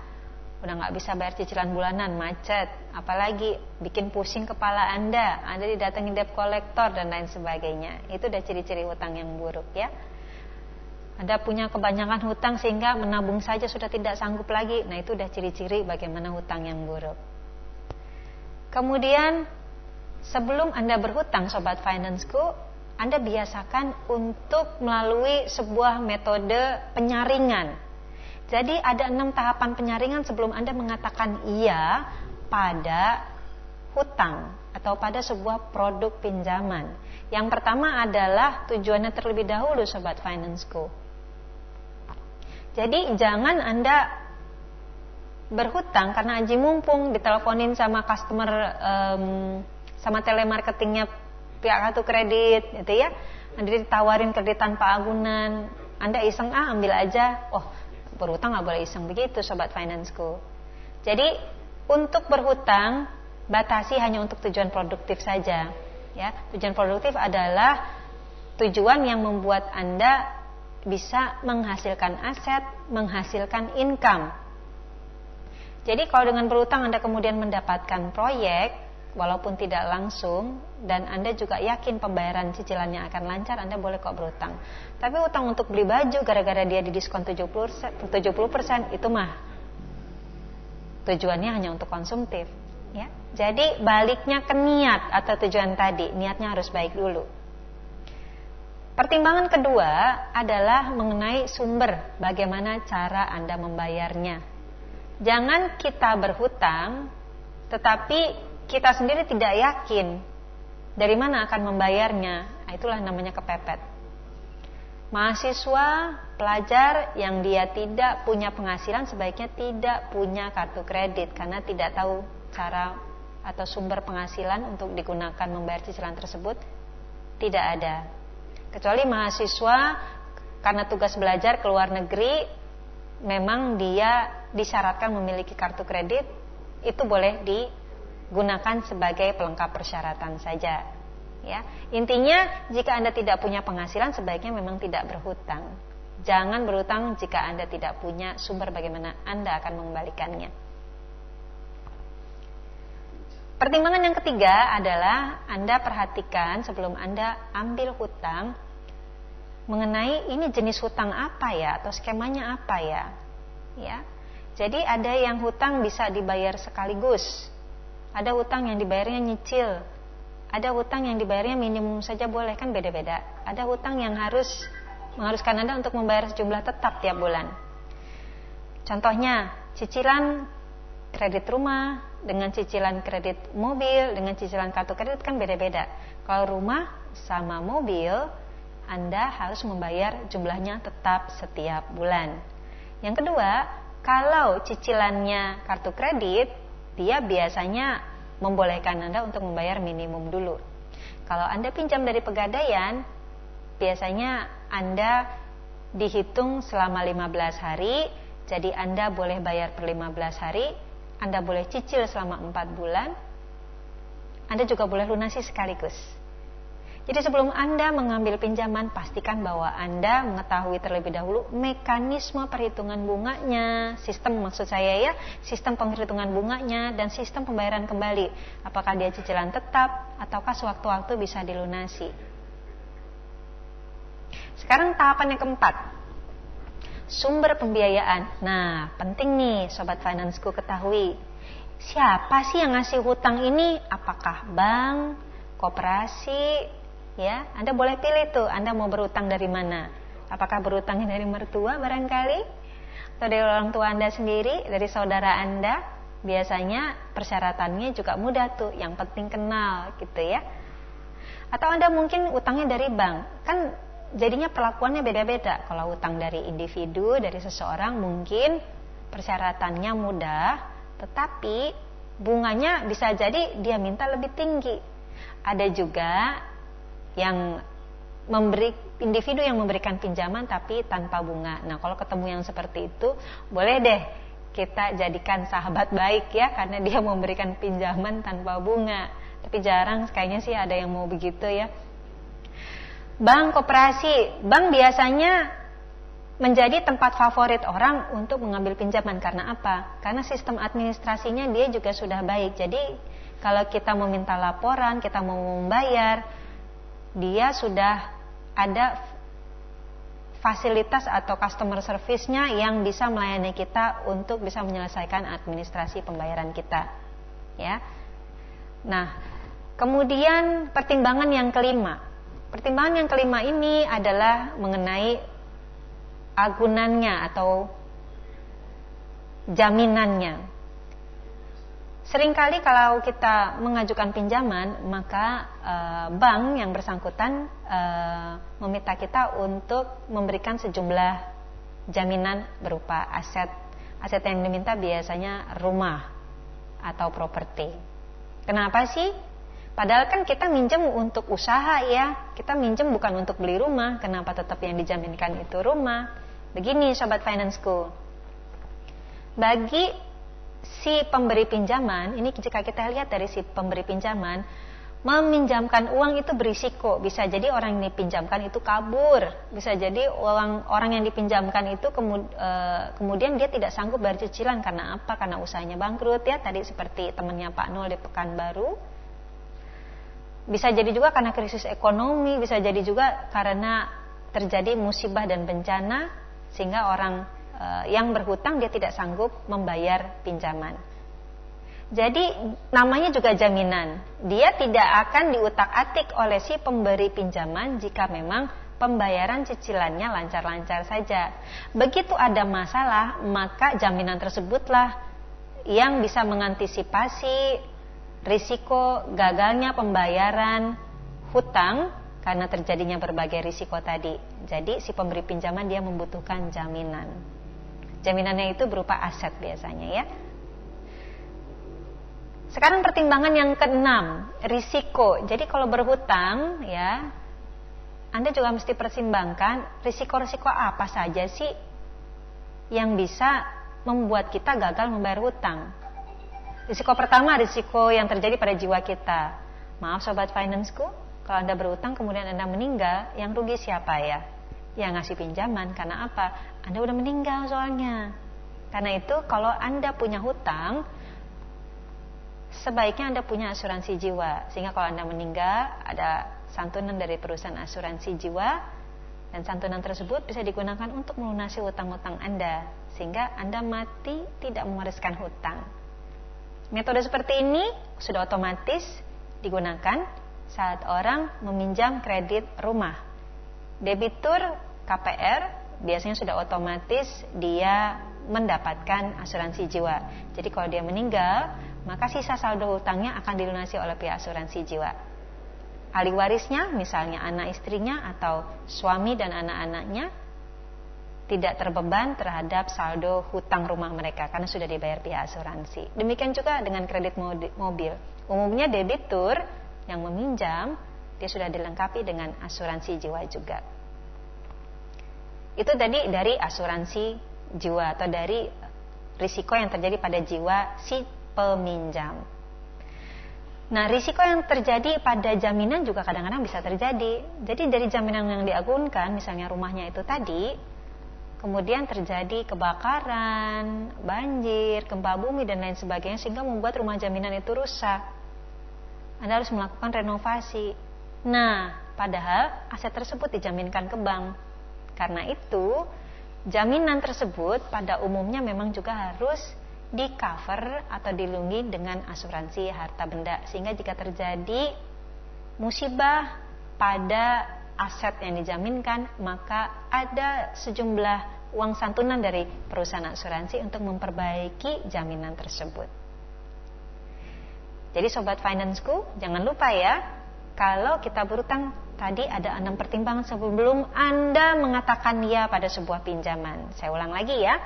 Udah nggak bisa bayar cicilan bulanan, macet, apalagi bikin pusing kepala Anda didatangi debt collector dan lain sebagainya. Itu udah ciri-ciri hutang yang buruk, ya. Anda punya kebanyakan hutang sehingga menabung saja sudah tidak sanggup lagi. Nah, itu udah ciri-ciri bagaimana hutang yang buruk. Kemudian, sebelum Anda berhutang, Sobat Financeku, Anda biasakan untuk melalui sebuah metode penyaringan. Jadi ada 6 tahapan penyaringan sebelum Anda mengatakan iya pada hutang atau pada sebuah produk pinjaman. Yang pertama adalah tujuannya terlebih dahulu, Sobat Financeku. Jadi jangan Anda berhutang karena aji mumpung diteleponin sama customer, sama telemarketingnya pihak kartu kredit, gitu ya. Anda ditawarin kredit tanpa agunan, Anda iseng ambil aja. Oh, berhutang nggak boleh iseng begitu, Sobat Financeku. Jadi untuk berhutang batasi hanya untuk tujuan produktif saja. Ya, tujuan produktif adalah tujuan yang membuat Anda bisa menghasilkan aset, menghasilkan income. Jadi kalau dengan berhutang Anda kemudian mendapatkan proyek, walaupun tidak langsung, dan Anda juga yakin pembayaran cicilannya akan lancar, Anda boleh kok berhutang. Tapi hutang untuk beli baju gara-gara dia didiskon 70%, itu mah tujuannya hanya untuk konsumtif, ya. Jadi baliknya ke niat atau tujuan tadi, niatnya harus baik dulu. Pertimbangan kedua adalah mengenai sumber, bagaimana cara Anda membayarnya. Jangan kita berhutang, tetapi kita sendiri tidak yakin dari mana akan membayarnya. Nah, itulah namanya kepepet. Mahasiswa, pelajar yang dia tidak punya penghasilan sebaiknya tidak punya kartu kredit karena tidak tahu cara atau sumber penghasilan untuk digunakan membayar cicilan tersebut tidak ada. Kecuali mahasiswa karena tugas belajar ke luar negeri, memang dia disyaratkan memiliki kartu kredit, itu boleh digunakan sebagai pelengkap persyaratan saja. Ya, intinya jika Anda tidak punya penghasilan sebaiknya memang tidak berhutang. Jangan berhutang jika Anda tidak punya sumber bagaimana Anda akan mengembalikannya. Pertimbangan yang ketiga adalah Anda perhatikan sebelum Anda ambil hutang mengenai ini jenis hutang apa ya atau skemanya apa ya. Ya. Jadi ada yang hutang bisa dibayar sekaligus. Ada hutang yang dibayarnya nyicil. Ada hutang yang dibayarnya minimum saja boleh, kan beda-beda. Ada hutang yang mengharuskan Anda untuk membayar sejumlah tetap tiap bulan. Contohnya, cicilan kredit rumah dengan cicilan kredit mobil, dengan cicilan kartu kredit kan beda-beda. Kalau rumah sama mobil, Anda harus membayar jumlahnya tetap setiap bulan. Yang kedua, kalau cicilannya kartu kredit, dia biasanya membolehkan Anda untuk membayar minimum dulu. Kalau Anda pinjam dari Pegadaian, biasanya Anda dihitung selama 15 hari, jadi Anda boleh bayar per 15 hari, Anda boleh cicil selama 4 bulan, Anda juga boleh lunasi sekaligus. Jadi sebelum Anda mengambil pinjaman, pastikan bahwa Anda mengetahui terlebih dahulu mekanisme perhitungan bunganya, sistem maksud saya ya, sistem penghitungan bunganya dan sistem pembayaran kembali. Apakah dia cicilan tetap ataukah sewaktu-waktu bisa dilunasi. Sekarang tahapan yang keempat, sumber pembiayaan. Nah, penting nih Sobat Financeku ketahui, siapa sih yang ngasih hutang ini? Apakah bank, koperasi? Ya, Anda boleh pilih tuh, Anda mau berutang dari mana? Apakah berutangnya dari mertua barangkali? Atau dari orang tua Anda sendiri, dari saudara Anda? Biasanya persyaratannya juga mudah tuh, yang penting kenal gitu ya. Atau Anda mungkin utangnya dari bank, kan jadinya perlakuannya beda-beda. Kalau utang dari individu, dari seseorang mungkin persyaratannya mudah, tetapi bunganya bisa jadi dia minta lebih tinggi. Ada juga yang individu yang memberikan pinjaman tapi tanpa bunga. Nah, kalau ketemu yang seperti itu, boleh deh kita jadikan sahabat baik ya, karena dia memberikan pinjaman tanpa bunga. Tapi jarang kayaknya sih ada yang mau begitu ya. Bank koperasi, bank biasanya menjadi tempat favorit orang untuk mengambil pinjaman. Karena apa? Karena sistem administrasinya dia juga sudah baik. Jadi kalau kita meminta laporan, kita mau membayar, dia sudah ada fasilitas atau customer service-nya yang bisa melayani kita untuk bisa menyelesaikan administrasi pembayaran kita, ya. Nah, kemudian pertimbangan yang kelima. Pertimbangan yang kelima ini adalah mengenai agunannya atau jaminannya. Seringkali kalau kita mengajukan pinjaman, maka bank yang bersangkutan meminta kita untuk memberikan sejumlah jaminan berupa aset. Aset yang diminta biasanya rumah atau properti. Kenapa sih? Padahal kan kita minjem untuk usaha ya. Kita minjem bukan untuk beli rumah. Kenapa tetap yang dijaminkan itu rumah? Begini Sobat Financeku. Bagi si pemberi pinjaman, ini jika kita lihat dari si pemberi pinjaman, meminjamkan uang itu berisiko. Bisa jadi orang yang dipinjamkan itu kabur, bisa jadi orang yang dipinjamkan itu kemudian dia tidak sanggup bayar cicilan. Karena apa? Karena usahanya bangkrut ya, tadi seperti temannya Pak Nul di Pekanbaru. Bisa jadi juga karena krisis ekonomi, bisa jadi juga karena terjadi musibah dan bencana, sehingga orang yang berhutang dia tidak sanggup membayar pinjaman. Jadi namanya juga jaminan. Dia tidak akan diutak-atik oleh si pemberi pinjaman jika memang pembayaran cicilannya lancar-lancar saja. Begitu ada masalah, maka jaminan tersebutlah yang bisa mengantisipasi risiko gagalnya pembayaran hutang karena terjadinya berbagai risiko tadi. Jadi si pemberi pinjaman dia membutuhkan jaminan. Jaminannya itu berupa aset biasanya ya. Sekarang pertimbangan yang keenam, risiko. Jadi kalau berhutang ya, Anda juga mesti pertimbangkan risiko-risiko apa saja sih yang bisa membuat kita gagal membayar hutang. Risiko pertama, risiko yang terjadi pada jiwa kita. Maaf Sobat Financeku, kalau Anda berhutang kemudian Anda meninggal, yang rugi siapa ya? Yang ngasih pinjaman. Karena apa? Anda udah meninggal soalnya. Karena itu kalau Anda punya hutang, sebaiknya Anda punya asuransi jiwa. Sehingga kalau Anda meninggal, ada santunan dari perusahaan asuransi jiwa, dan santunan tersebut bisa digunakan untuk melunasi hutang-hutang Anda, sehingga Anda mati tidak mewariskan hutang. Metode seperti ini sudah otomatis digunakan saat orang meminjam kredit rumah. Debitur KPR biasanya sudah otomatis dia mendapatkan asuransi jiwa. Jadi kalau dia meninggal, maka sisa saldo hutangnya akan dilunasi oleh pihak asuransi jiwa. Ahli warisnya, misalnya anak istrinya atau suami dan anak-anaknya, tidak terbeban terhadap saldo hutang rumah mereka karena sudah dibayar pihak asuransi. Demikian juga dengan kredit mobil. Umumnya debitur yang meminjam, dia sudah dilengkapi dengan asuransi jiwa juga. Itu tadi dari asuransi jiwa atau dari risiko yang terjadi pada jiwa si peminjam. Nah, risiko yang terjadi pada jaminan juga kadang-kadang bisa terjadi. Jadi dari jaminan yang diagunkan, misalnya rumahnya itu tadi, kemudian terjadi kebakaran, banjir, gempa bumi dan lain sebagainya, sehingga membuat rumah jaminan itu rusak. Anda harus melakukan renovasi. Nah, padahal aset tersebut dijaminkan ke bank. Karena itu, jaminan tersebut pada umumnya memang juga harus di-cover atau dilindungi dengan asuransi harta benda. Sehingga jika terjadi musibah pada aset yang dijaminkan, maka ada sejumlah uang santunan dari perusahaan asuransi untuk memperbaiki jaminan tersebut. Jadi Sobat Financeku, jangan lupa ya, kalau kita berutang tadi ada 6 pertimbangan sebelum Anda mengatakan ya pada sebuah pinjaman. Saya ulang lagi ya.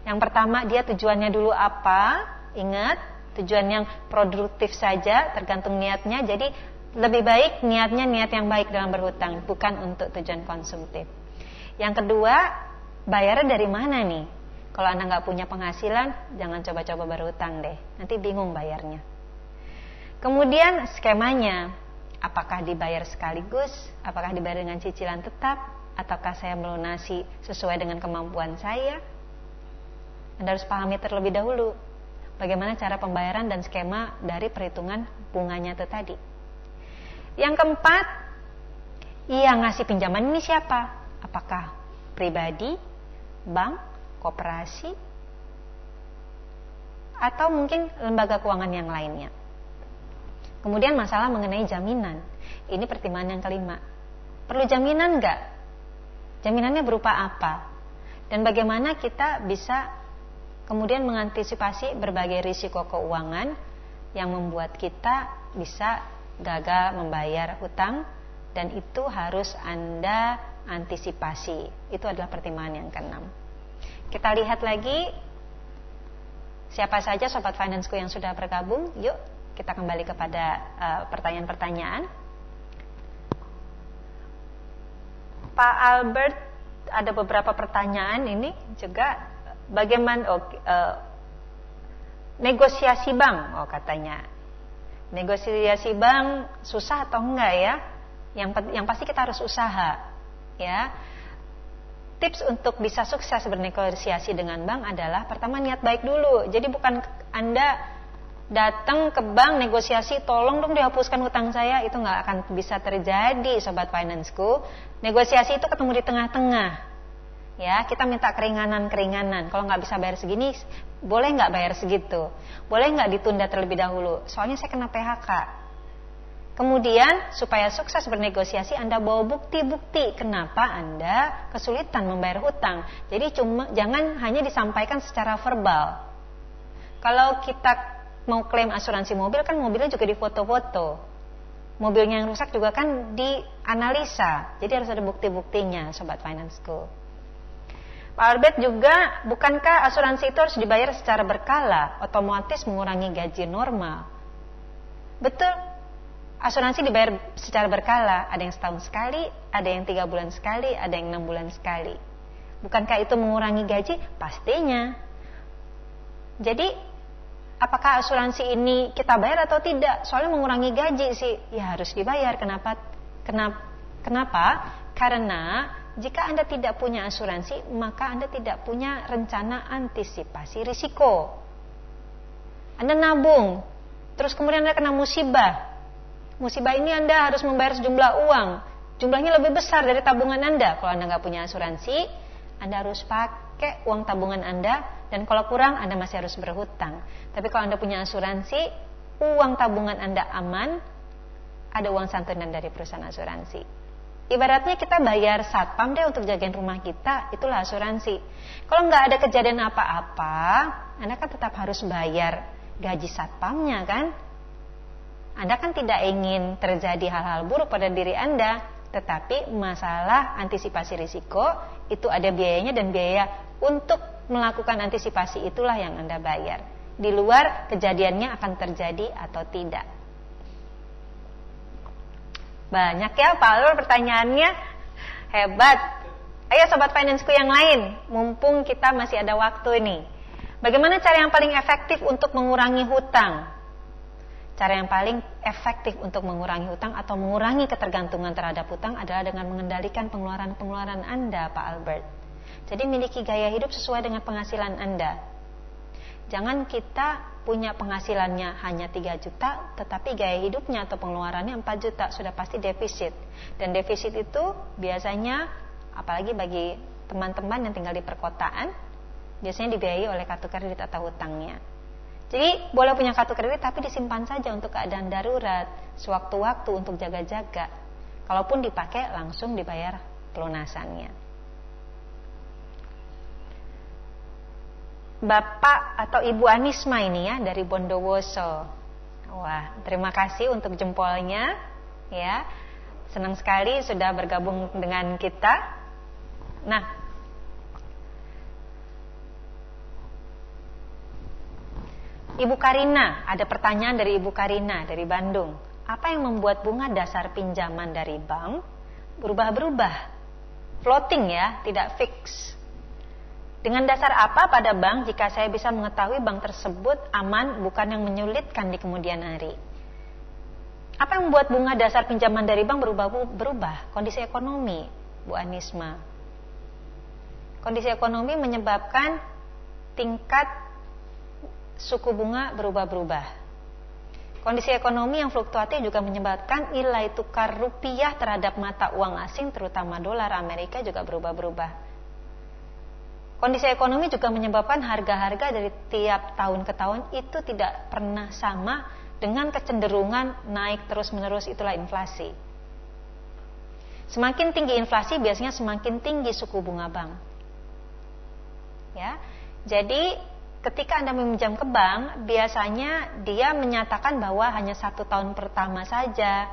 Yang pertama, dia tujuannya dulu apa? Ingat, tujuan yang produktif saja, tergantung niatnya. Jadi Lebih baik niatnya niat yang baik dalam berhutang, bukan untuk tujuan konsumtif. Yang kedua, bayarnya dari mana nih? Kalau Anda nggak punya penghasilan, jangan coba-coba berhutang deh. Nanti bingung bayarnya. Kemudian skemanya, apakah dibayar sekaligus? Apakah dibayar dengan cicilan tetap? Ataukah saya melunasi sesuai dengan kemampuan saya? Anda harus pahami terlebih dahulu bagaimana cara pembayaran dan skema dari perhitungan bunganya itu tadi. Yang keempat, yang ngasih pinjaman ini siapa? Apakah pribadi, bank, koperasi, atau mungkin lembaga keuangan yang lainnya. Kemudian masalah mengenai jaminan. Ini pertimbangan yang kelima. Perlu jaminan nggak? Jaminannya berupa apa? Dan bagaimana kita bisa kemudian mengantisipasi berbagai risiko keuangan yang membuat kita bisa gagal membayar hutang, dan itu harus Anda antisipasi. Itu adalah pertimbangan yang keenam. Kita lihat lagi siapa saja Sobat Financeku yang sudah bergabung. Yuk kita kembali kepada pertanyaan-pertanyaan. Pak Albert, ada beberapa pertanyaan ini juga. Bagaimana negosiasi bank? Katanya negosiasi bank susah atau enggak ya? Yang pasti kita harus usaha, ya. Tips untuk bisa sukses bernegosiasi dengan bank adalah pertama niat baik dulu. Jadi bukan Anda datang ke bank negosiasi, tolong dong dihapuskan hutang saya, itu nggak akan bisa terjadi, Sobat Financeku. Negosiasi itu ketemu di tengah-tengah. Ya, kita minta keringanan. Kalau nggak bisa bayar segini, boleh nggak bayar segitu? Boleh nggak ditunda terlebih dahulu? Soalnya saya kena PHK. Kemudian, supaya sukses bernegosiasi, Anda bawa bukti-bukti kenapa Anda kesulitan membayar hutang. Jadi jangan hanya disampaikan secara verbal. Kalau kita mau klaim asuransi mobil, kan mobilnya juga difoto-foto. Mobilnya yang rusak juga kan dianalisa. Jadi harus ada bukti-buktinya, Sobat Financeku. Pak Albert juga, bukankah asuransi itu harus dibayar secara berkala, otomatis mengurangi gaji normal? Betul, asuransi dibayar secara berkala, ada yang setahun sekali, ada yang 3 bulan sekali, ada yang 6 bulan sekali. Bukankah itu mengurangi gaji? Pastinya. Jadi, apakah asuransi ini kita bayar atau tidak? Soalnya mengurangi gaji sih, ya harus dibayar. Kenapa? Karena jika Anda tidak punya asuransi, maka Anda tidak punya rencana antisipasi risiko. Anda nabung, terus kemudian Anda kena musibah. Musibah ini Anda harus membayar sejumlah uang. Jumlahnya lebih besar dari tabungan Anda. Kalau Anda nggak punya asuransi, Anda harus pakai uang tabungan Anda. Dan kalau kurang, Anda masih harus berhutang. Tapi kalau Anda punya asuransi, uang tabungan Anda aman, ada uang santunan dari perusahaan asuransi. Ibaratnya kita bayar satpam deh untuk jagain rumah kita, itulah asuransi. Kalau nggak ada kejadian apa-apa, Anda kan tetap harus bayar gaji satpamnya kan? Anda kan tidak ingin terjadi hal-hal buruk pada diri Anda, tetapi masalah antisipasi risiko itu ada biayanya, dan biaya untuk melakukan antisipasi itulah yang Anda bayar. Di luar kejadiannya akan terjadi atau tidak. Banyak ya Pak Alur pertanyaannya, hebat. Ayo Sobat Financeku yang lain, mumpung kita masih ada waktu ini. Bagaimana cara yang paling efektif untuk mengurangi hutang? Cara yang paling efektif untuk mengurangi hutang atau mengurangi ketergantungan terhadap hutang adalah dengan mengendalikan pengeluaran-pengeluaran Anda, Pak Albert. Jadi miliki gaya hidup sesuai dengan penghasilan Anda. Jangan kita punya penghasilannya hanya 3 juta, tetapi gaya hidupnya atau pengeluarannya 4 juta, sudah pasti defisit. Dan defisit itu biasanya, apalagi bagi teman-teman yang tinggal di perkotaan, biasanya dibiayai oleh kartu kredit atau hutangnya. Jadi boleh punya kartu kredit, tapi disimpan saja untuk keadaan darurat, sewaktu-waktu untuk jaga-jaga. Kalaupun dipakai, langsung dibayar pelunasannya. Bapak atau Ibu Anisma ini ya, dari Bondowoso. Wah, terima kasih untuk jempolnya ya. Senang sekali sudah bergabung dengan kita. Nah, Ibu Karina, ada pertanyaan dari Ibu Karina dari Bandung. apa yang membuat bunga dasar pinjaman dari bank berubah-berubah? Floating ya, tidak fix. Dengan dasar apa pada bank jika saya bisa mengetahui bank tersebut aman, bukan yang menyulitkan di kemudian hari? Apa yang membuat bunga dasar pinjaman dari bank berubah-berubah? Kondisi ekonomi, Bu Anisma. Kondisi ekonomi menyebabkan tingkat suku bunga berubah-berubah. Kondisi ekonomi yang fluktuatif juga menyebabkan nilai tukar rupiah terhadap mata uang asing, terutama dolar Amerika, juga berubah-berubah. Kondisi ekonomi juga menyebabkan harga-harga dari tiap tahun ke tahun itu tidak pernah sama, dengan kecenderungan naik terus-menerus. Itulah inflasi. Semakin tinggi inflasi biasanya semakin tinggi suku bunga bank. Ya, jadi ketika Anda meminjam ke bank, biasanya dia menyatakan bahwa hanya 1 tahun pertama saja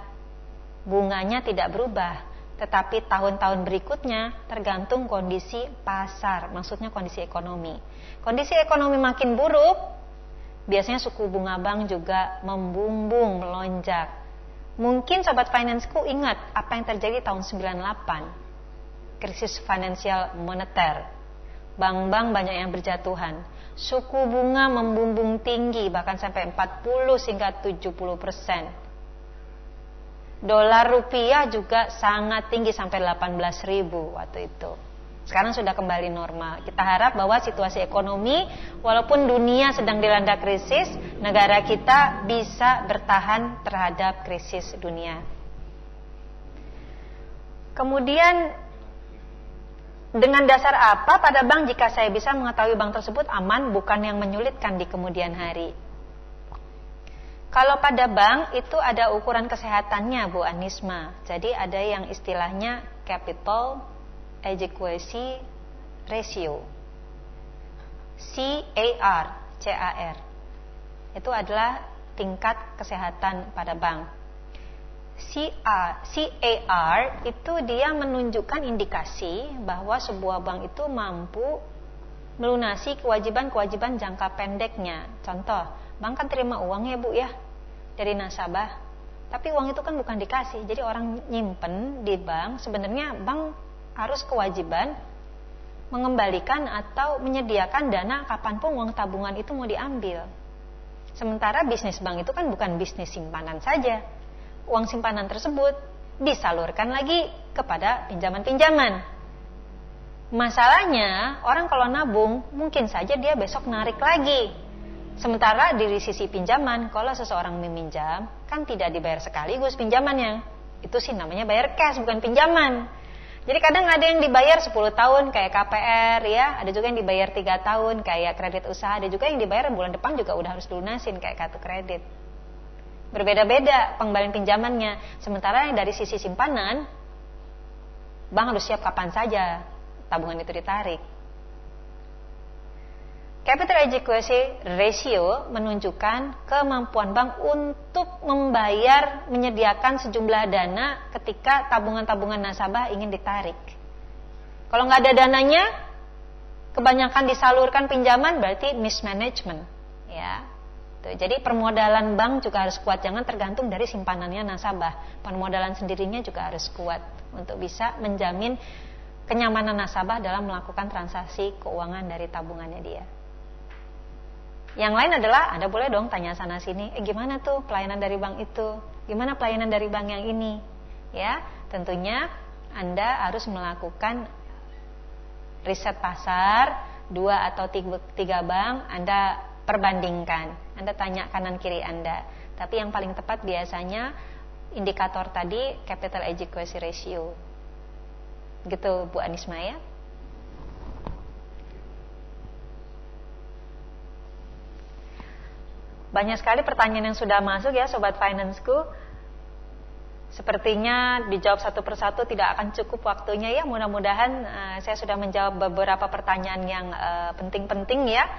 bunganya tidak berubah, tetapi tahun-tahun berikutnya tergantung kondisi pasar, maksudnya kondisi ekonomi. Kondisi ekonomi makin buruk, biasanya suku bunga bank juga membumbung, melonjak. Mungkin Sobat Financeku ingat apa yang terjadi tahun 98, krisis finansial moneter. Bank-bank banyak yang berjatuhan. Suku bunga membumbung tinggi, bahkan sampai 40 hingga 70%. Dolar rupiah juga sangat tinggi, sampai 18.000 waktu itu. Sekarang sudah kembali normal. Kita harap bahwa situasi ekonomi, walaupun dunia sedang dilanda krisis, negara kita bisa bertahan terhadap krisis dunia. Kemudian, dengan dasar apa pada bank jika saya bisa mengetahui bank tersebut aman, bukan yang menyulitkan di kemudian hari? Kalau pada bank itu ada ukuran kesehatannya, Bu Anisma. Jadi ada yang istilahnya Capital Adequacy Ratio, CAR. Itu adalah tingkat kesehatan pada bank. CAR itu dia menunjukkan indikasi bahwa sebuah bank itu mampu melunasi kewajiban-kewajiban jangka pendeknya. Contoh, bank kan terima uang ya Bu ya dari nasabah, tapi uang itu kan bukan dikasih. Jadi orang nyimpen di bank, sebenarnya bank harus kewajiban mengembalikan atau menyediakan dana kapanpun uang tabungan itu mau diambil. Sementara bisnis bank itu kan bukan bisnis simpanan saja. Uang simpanan tersebut disalurkan lagi kepada pinjaman-pinjaman. Masalahnya, orang kalau nabung mungkin saja dia besok narik lagi. Sementara dari sisi pinjaman, kalau seseorang meminjam kan tidak dibayar sekaligus pinjamannya. Itu sih namanya bayar cash, bukan pinjaman. Jadi kadang ada yang dibayar 10 tahun kayak KPR ya, ada juga yang dibayar 3 tahun kayak kredit usaha, ada juga yang dibayar bulan depan juga udah harus lunasin kayak kartu kredit. Berbeda-beda pengembalian pinjamannya. Sementara yang dari sisi simpanan, bank harus siap kapan saja tabungan itu ditarik. Capital Adequacy Ratio menunjukkan kemampuan bank untuk menyediakan sejumlah dana ketika tabungan-tabungan nasabah ingin ditarik. Kalau nggak ada dananya, kebanyakan disalurkan pinjaman, berarti mismanagement, ya. Jadi permodalan bank juga harus kuat, jangan tergantung dari simpanannya nasabah. Permodalan sendirinya juga harus kuat untuk bisa menjamin kenyamanan nasabah dalam melakukan transaksi keuangan dari tabungannya dia. Yang lain adalah Anda boleh dong tanya sana sini, gimana tuh pelayanan dari bank itu? Gimana pelayanan dari bank yang ini? Ya, tentunya Anda harus melakukan riset pasar, 2 atau 3 bank, Anda perbandingkan, Anda tanya kanan kiri Anda. Tapi yang paling tepat biasanya indikator tadi Capital Adequacy Ratio. Gitu Bu Anisma ya. Banyak sekali pertanyaan yang sudah masuk ya Sobat Financeku. Sepertinya dijawab satu persatu tidak akan cukup waktunya ya. Mudah-mudahan saya sudah menjawab beberapa pertanyaan yang penting-penting ya.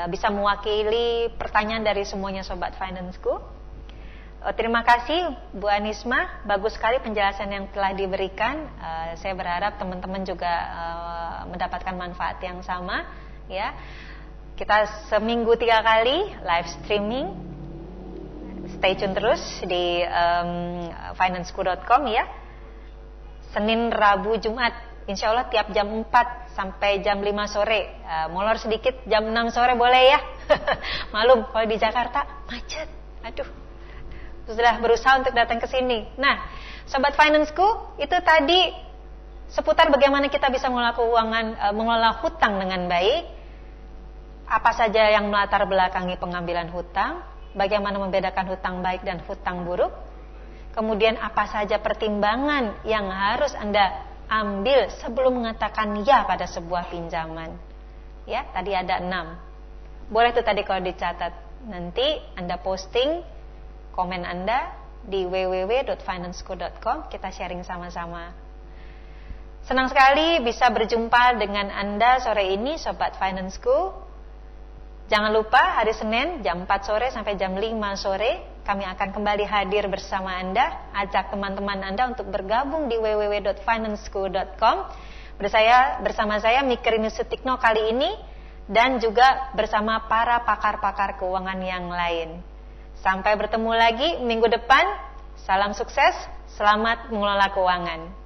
Bisa mewakili pertanyaan dari semuanya Sobat Financeku. Terima kasih Bu Anisma, bagus sekali penjelasan yang telah diberikan. Saya berharap teman-teman juga mendapatkan manfaat yang sama ya. Kita seminggu 3 kali live streaming. stay tune terus di financesku.com ya. Senin, Rabu, Jumat, insya Allah tiap jam 4 sampai jam 5 sore. Molor sedikit jam 6 sore boleh ya. Malum kalau di Jakarta macet. Aduh, sudah berusaha untuk datang ke sini. Nah, Sobat Financeku, itu tadi seputar bagaimana kita bisa mengelola keuangan, mengelola hutang dengan baik. Apa saja yang melatar belakangi pengambilan hutang, bagaimana membedakan hutang baik dan hutang buruk. Kemudian apa saja pertimbangan yang harus Anda ambil sebelum mengatakan ya pada sebuah pinjaman. Ya, tadi ada 6. Boleh tuh tadi kalau dicatat. Nanti Anda posting komen Anda di www.financesku.com, kita sharing sama-sama. Senang sekali bisa berjumpa dengan Anda sore ini, Sobat Financeku. Jangan lupa hari Senin jam 4 sore sampai jam 5 sore kami akan kembali hadir bersama Anda. Ajak teman-teman Anda untuk bergabung di www.financesku.com. Bersama saya Mikerini Sutikno kali ini, dan juga bersama para pakar-pakar keuangan yang lain. Sampai bertemu lagi minggu depan. Salam sukses, selamat mengelola keuangan.